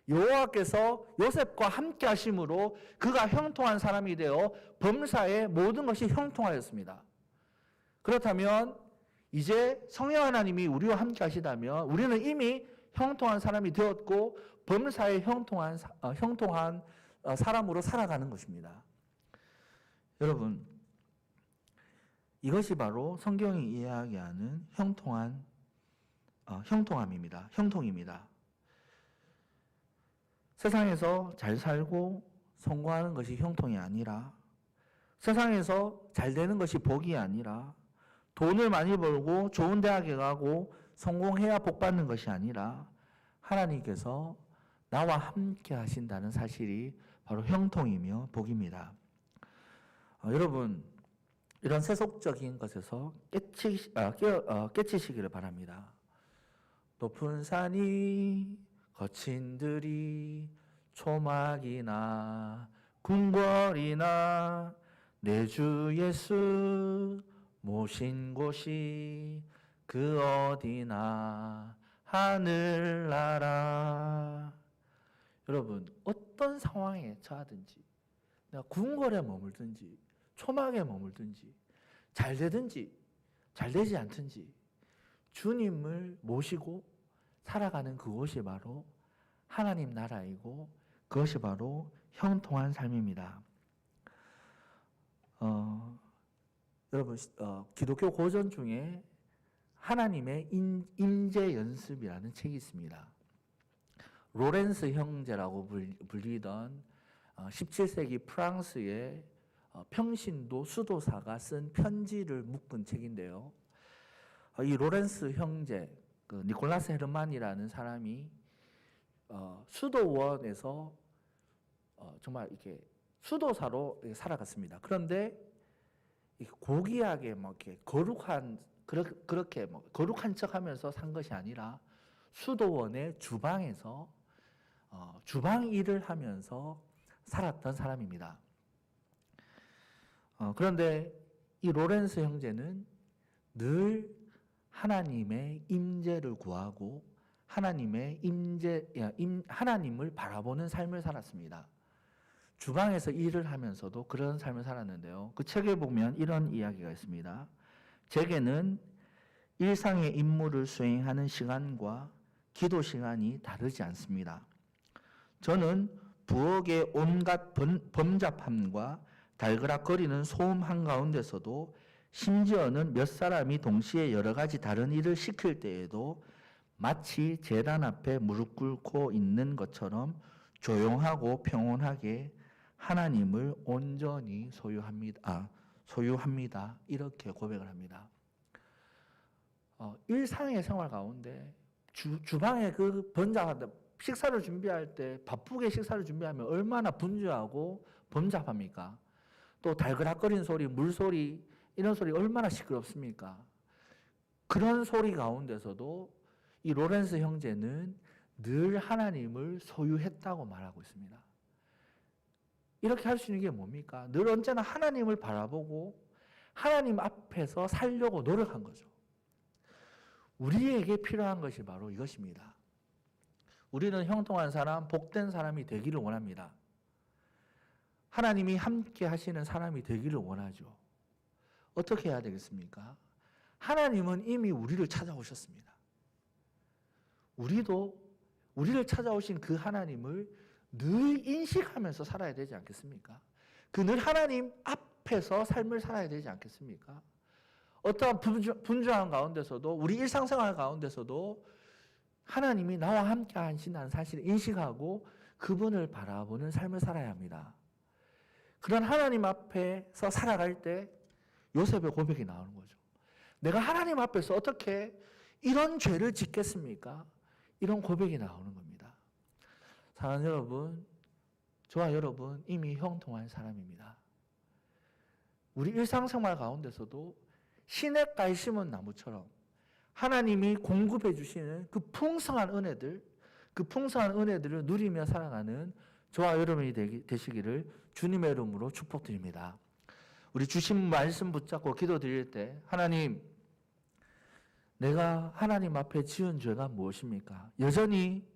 여호와께서 요셉과 함께 하심으로 그가 형통한 사람이 되어 범사의 모든 것이 형통하였습니다. 그렇다면 이제 성령 하나님이 우리와 함께 하시다면 우리는 이미 형통한 사람이 되었고 범사의 형통한 사람으로 살아가는 것입니다. 여러분, 이것이 바로 성경이 이야기하는 형통함입니다. 형통입니다. 세상에서 잘 살고 성공하는 것이 형통이 아니라 세상에서 잘 되는 것이 복이 아니라 돈을 많이 벌고 좋은 대학에 가고 성공해야 복 받는 것이 아니라 하나님께서 나와 함께 하신다는 사실이 바로 형통이며 복입니다. 여러분, 이런 세속적인 것에서 깨치시기를 바랍니다. 높은 산이 거친 들이 초막이나 궁궐이나 내 주 예수 모신 곳이 그 어디나 하늘나라. 여러분, 어떤 상황에 처하든지 내가 궁궐에 머물든지 초막에 머물든지 잘 되든지 잘 되지 않든지 주님을 모시고 살아가는 그것이 바로 하나님 나라이고 그것이 바로 형통한 삶입니다. 여러분, 기독교 고전 중에 하나님의 임재 연습이라는 책이 있습니다. 로렌스 형제라고 불리던 17세기 프랑스의 평신도 수도사가 쓴 편지를 묶은 책인데요. 이 로렌스 형제, 니콜라스 헤르만이라는 사람이 수도원에서 정말 이렇게 수도사로 살아갔습니다. 그런데 고귀하게 이렇게 그렇게 거룩한 척하면서 산 것이 아니라 수도원의 주방에서 주방 일을 하면서 살았던 사람입니다. 그런데 이 로렌스 형제는 늘 하나님의 임재를 구하고 하나님을 바라보는 삶을 살았습니다. 주방에서 일을 하면서도 그런 삶을 살았는데요. 그 책에 보면 이런 이야기가 있습니다. 제게는 일상의 임무를 수행하는 시간과 기도 시간이 다르지 않습니다. 저는 부엌의 온갖 범잡함과 달그락거리는 소음 한가운데서도 심지어는 몇 사람이 동시에 여러 가지 다른 일을 시킬 때에도 마치 제단 앞에 무릎 꿇고 있는 것처럼 조용하고 평온하게 하나님을 온전히 소유합니다. 이렇게 고백을 합니다. 일상의 생활 가운데 주방에 그 번잡한데 식사를 준비할 때 바쁘게 식사를 준비하면 얼마나 분주하고 범잡합니까? 또 달그락거리는 소리, 물소리 이런 소리 얼마나 시끄럽습니까? 그런 소리 가운데서도 이 로렌스 형제는 늘 하나님을 소유했다고 말하고 있습니다. 이렇게 할 수 있는 게 뭡니까? 늘 언제나 하나님을 바라보고 하나님 앞에서 살려고 노력한 거죠. 우리에게 필요한 것이 바로 이것입니다. 우리는 형통한 사람, 복된 사람이 되기를 원합니다. 하나님이 함께 하시는 사람이 되기를 원하죠. 어떻게 해야 되겠습니까? 하나님은 이미 우리를 찾아오셨습니다. 우리도 우리를 찾아오신 그 하나님을 늘 인식하면서 살아야 되지 않겠습니까? 그 늘 하나님 앞에서 삶을 살아야 되지 않겠습니까? 어떠한 분주한 가운데서도 우리 일상생활 가운데서도 하나님이 나와 함께 하신다는 사실을 인식하고 그분을 바라보는 삶을 살아야 합니다. 그런 하나님 앞에서 살아갈 때 요셉의 고백이 나오는 거죠. 내가 하나님 앞에서 어떻게 이런 죄를 짓겠습니까? 이런 고백이 나오는 겁니다. 사랑하는 여러분, 저와 여러분 이미 형통한 사람입니다. 우리 일상생활 가운데서도 시냇가에 심은 나무처럼 하나님이 공급해 주시는 그 풍성한 은혜들을 누리며 살아가는 저와 여러분이 되시기를 주님의 이름으로 축복드립니다. 우리 주신 말씀 붙잡고 기도드릴 때 하나님, 내가 하나님 앞에 지은 죄가 무엇입니까? 여전히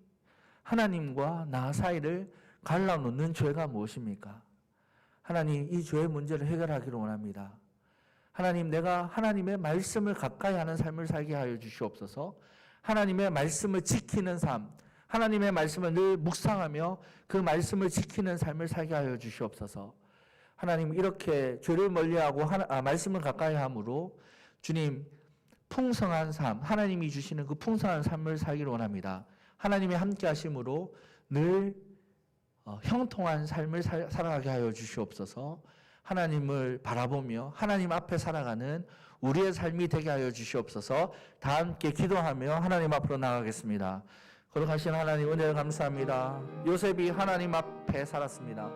하나님과 나 사이를 갈라놓는 죄가 무엇입니까? 하나님, 이 죄의 문제를 해결하기를 원합니다. 하나님, 내가 하나님의 말씀을 가까이 하는 삶을 살게 하여 주시옵소서. 하나님의 말씀을 지키는 삶, 하나님의 말씀을 늘 묵상하며 그 말씀을 지키는 삶을 살게 하여 주시옵소서. 하나님, 이렇게 죄를 멀리하고 말씀을 가까이 함으로 주님 풍성한 삶, 하나님이 주시는 그 풍성한 삶을 살기를 원합니다. 하나님이 함께 하심으로 늘 형통한 삶을 살아가게 하여 주시옵소서. 하나님을 바라보며 하나님 앞에 살아가는 우리의 삶이 되게 하여 주시옵소서. 다 함께 기도하며 하나님 앞으로 나가겠습니다. 거룩하신 하나님, 은혜를 감사합니다. 요셉이 하나님 앞에 살았습니다.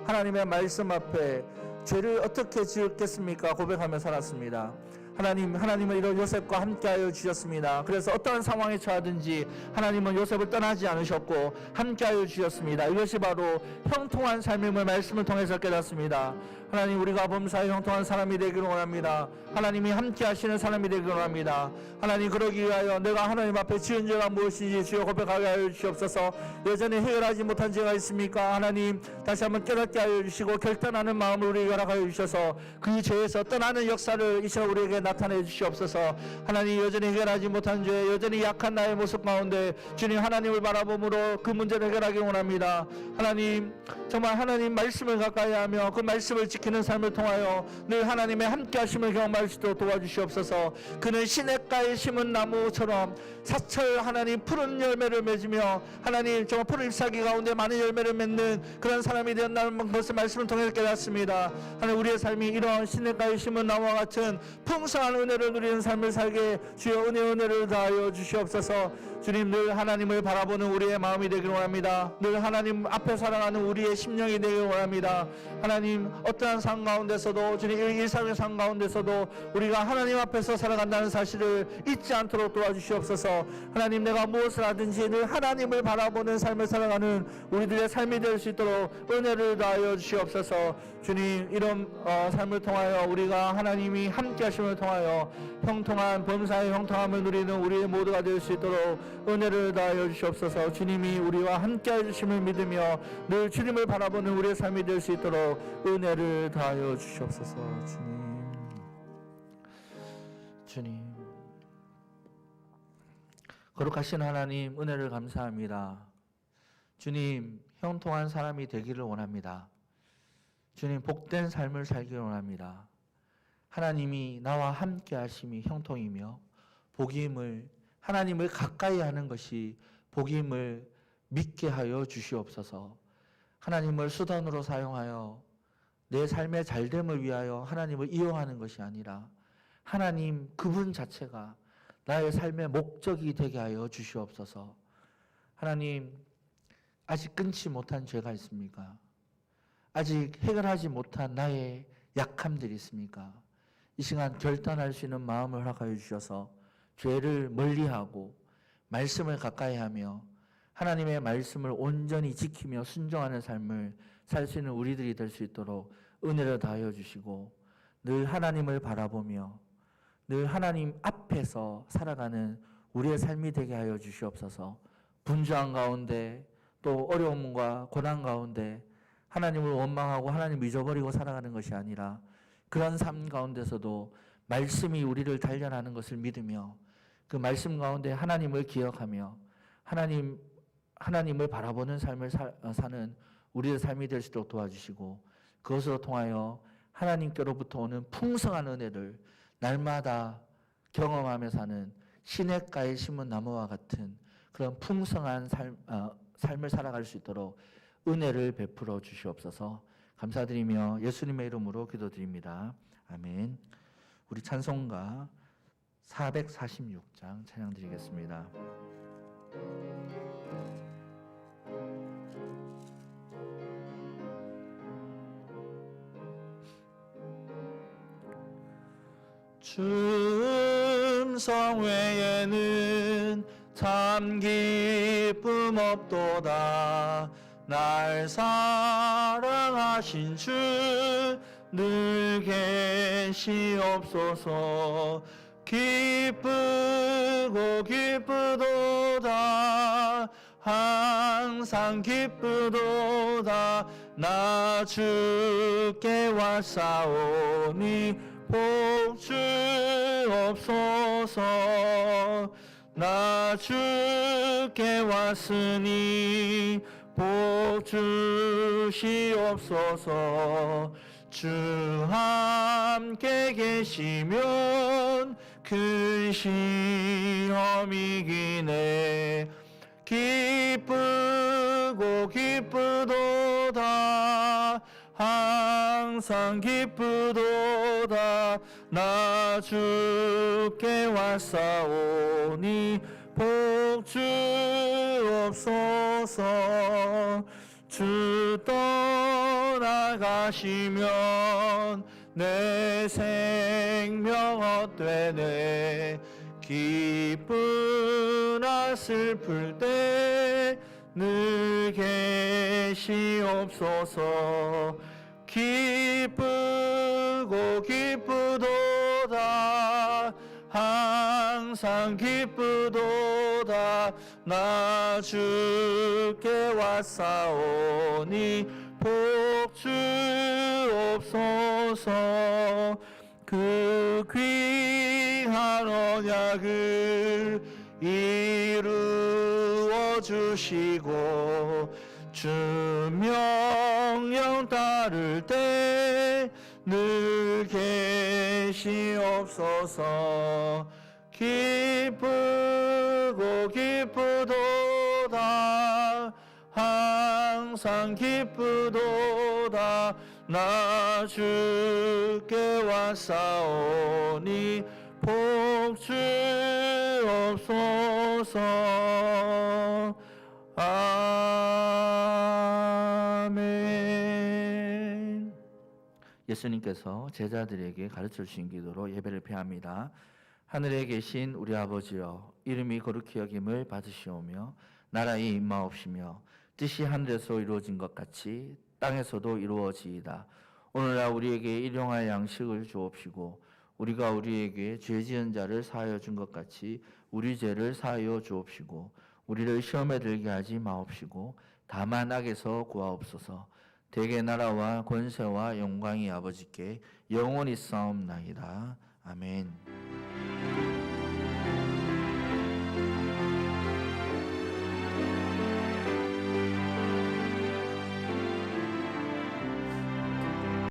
하나님의 말씀 앞에 죄를 어떻게 지었겠습니까? 고백하며 살았습니다. 하나님은 이런 요셉과 함께하여 주셨습니다. 그래서 어떠한 상황에 처하든지 하나님은 요셉을 떠나지 않으셨고 함께하여 주셨습니다. 이것이 바로 형통한 삶임을 말씀을 통해서 깨닫습니다. 하나님, 우리가 범사에 형통한 사람이 되기를 원합니다. 하나님이 함께 하시는 사람이 되기를 원합니다. 하나님, 그러기 위하여 내가 하나님 앞에 지은 죄가 무엇인지 주여 고백하게 하여 주시옵소서. 여전히 해결하지 못한 죄가 있습니까? 하나님, 다시 한번 깨닫게 하여 주시고 결단하는 마음을 우리에게 허락하여 주셔서 그 죄에서 떠나는 역사를 이 시간 우리에게 나타내 주시옵소서. 하나님, 여전히 해결하지 못한 죄, 여전히 약한 나의 모습 가운데 주님 하나님을 바라봄으로 그 문제를 해결하기 원합니다. 하나님, 정말 하나님 말씀을 가까이 하며 그 말씀을 지키는 삶을 통하여 늘 하나님의 함께 하심을 경험할 수 있도록 도와주시옵소서. 그는 시냇가에 심은 나무처럼 사철 하나님 푸른 열매를 맺으며 하나님 정말 푸른 잎사귀 가운데 많은 열매를 맺는 그런 사람이 되었다는 것을 말씀을 통해서 깨닫습니다. 하나님, 우리의 삶이 이러한 시냇가에 심은 나무와 같은 풍성한 은혜를 누리는 삶을 살게 주여 은혜를 다하여 주시옵소서. 주님, 늘 하나님을 바라보는 우리의 마음이 되기를 원합니다. 늘 하나님 앞에 살아가는 우리의 심령이 되기를 원합니다. 하나님, 어떠한 상황 가운데서도 주님 일상의 상황 가운데서도 우리가 하나님 앞에서 살아간다는 사실을 잊지 않도록 도와주시옵소서. 하나님, 내가 무엇을 하든지 늘 하나님을 바라보는 삶을 살아가는 우리들의 삶이 될 수 있도록 은혜를 다하여 주시옵소서. 주님, 이런 삶을 통하여 우리가 하나님이 함께 하심을 통하여 형통한 범사의 형통함을 누리는 우리 모두가 될 수 있도록 은혜를 다하여 주시옵소서. 주님이 우리와 함께 해주심을 믿으며 늘 주님을 바라보는 우리의 삶이 될 수 있도록 은혜를 다하여 주시옵소서. 주님, 거룩하신 하나님, 은혜를 감사합니다. 주님, 형통한 사람이 되기를 원합니다. 주님, 복된 삶을 살기를 원합니다. 하나님이 나와 함께 하심이 형통이며 복임을, 하나님을 가까이 하는 것이 복임을 믿게 하여 주시옵소서. 하나님을 수단으로 사용하여 내 삶의 잘됨을 위하여 하나님을 이용하는 것이 아니라 하나님 그분 자체가 나의 삶의 목적이 되게 하여 주시옵소서. 하나님, 아직 끊지 못한 죄가 있습니까? 아직 해결하지 못한 나의 약함들이 있습니까? 이 시간 결단할 수 있는 마음을 허락하여 주셔서 죄를 멀리하고 말씀을 가까이 하며 하나님의 말씀을 온전히 지키며 순종하는 삶을 살 수 있는 우리들이 될 수 있도록 은혜를 다하여 주시고 늘 하나님을 바라보며 늘 하나님 앞에서 살아가는 우리의 삶이 되게 하여 주시옵소서. 분주한 가운데 또 어려움과 고난 가운데 하나님을 원망하고 하나님을 잊어버리고 살아가는 것이 아니라 그런 삶 가운데서도 말씀이 우리를 단련하는 것을 믿으며 그 말씀 가운데 하나님을 기억하며 하나님을 바라보는 삶을 사는 우리의 삶이 될 수 있도록 도와주시고 그것으로 통하여 하나님께로부터 오는 풍성한 은혜를 날마다 경험하며 사는 시냇가에 심은 나무와 같은 그런 풍성한 삶을 살아갈 수 있도록 은혜를 베풀어 주시옵소서. 감사드리며 예수님의 이름으로 기도드립니다. 아멘. 우리 찬송가 446장 찬양 드리겠습니다. 주 음성 외에는 참 기쁨 없도다. 날 사랑하신 주 늘 계시옵소서. 기쁘고 기쁘도다. 항상 기쁘도다. 나 주께 왔사오니 복 주옵소서. 나 주께 왔으니 복 주시옵소서. 주 함께 계시면 큰 시험이 이기네. 기쁘고 기쁘도다. 항상 기쁘도다. 나 주께 왔사오니 복 주옵소서. 주 떠나가시면 내 생명 헛되네. 기쁘나 슬플 때 늘 계시옵소서. 기쁘고 기쁘도다. 항상 기쁘도다. 나 주께 왔사오니 복 주옵소서. 그 귀한 언약을 이루어 주시고 주 명령 따를 때 늘 계시옵소서. 기쁘고 기쁘도다. 항상 기쁘도다. 나 주께 왔사오니 복 주옵소서. 아멘. 예수님께서 제자들에게 가르쳐 주신 기도로 예배를 폐합니다. 하늘에 계신 우리 아버지여, 이름이 거룩히 여김을 받으시오며 나라의 임하옵시며 뜻이 하늘에서 이루어진 것 같이 땅에서도 이루어지이다. 오늘날 우리에게 일용할 양식을 주옵시고 우리가 우리에게 죄 지은 자를 사하여 준 것 같이 우리 죄를 사하여 주옵시고 우리를 시험에 들게 하지 마옵시고 다만 악에서 구하옵소서. 대개 나라와 권세와 영광이 아버지께 영원히 싸움나이다. 아멘.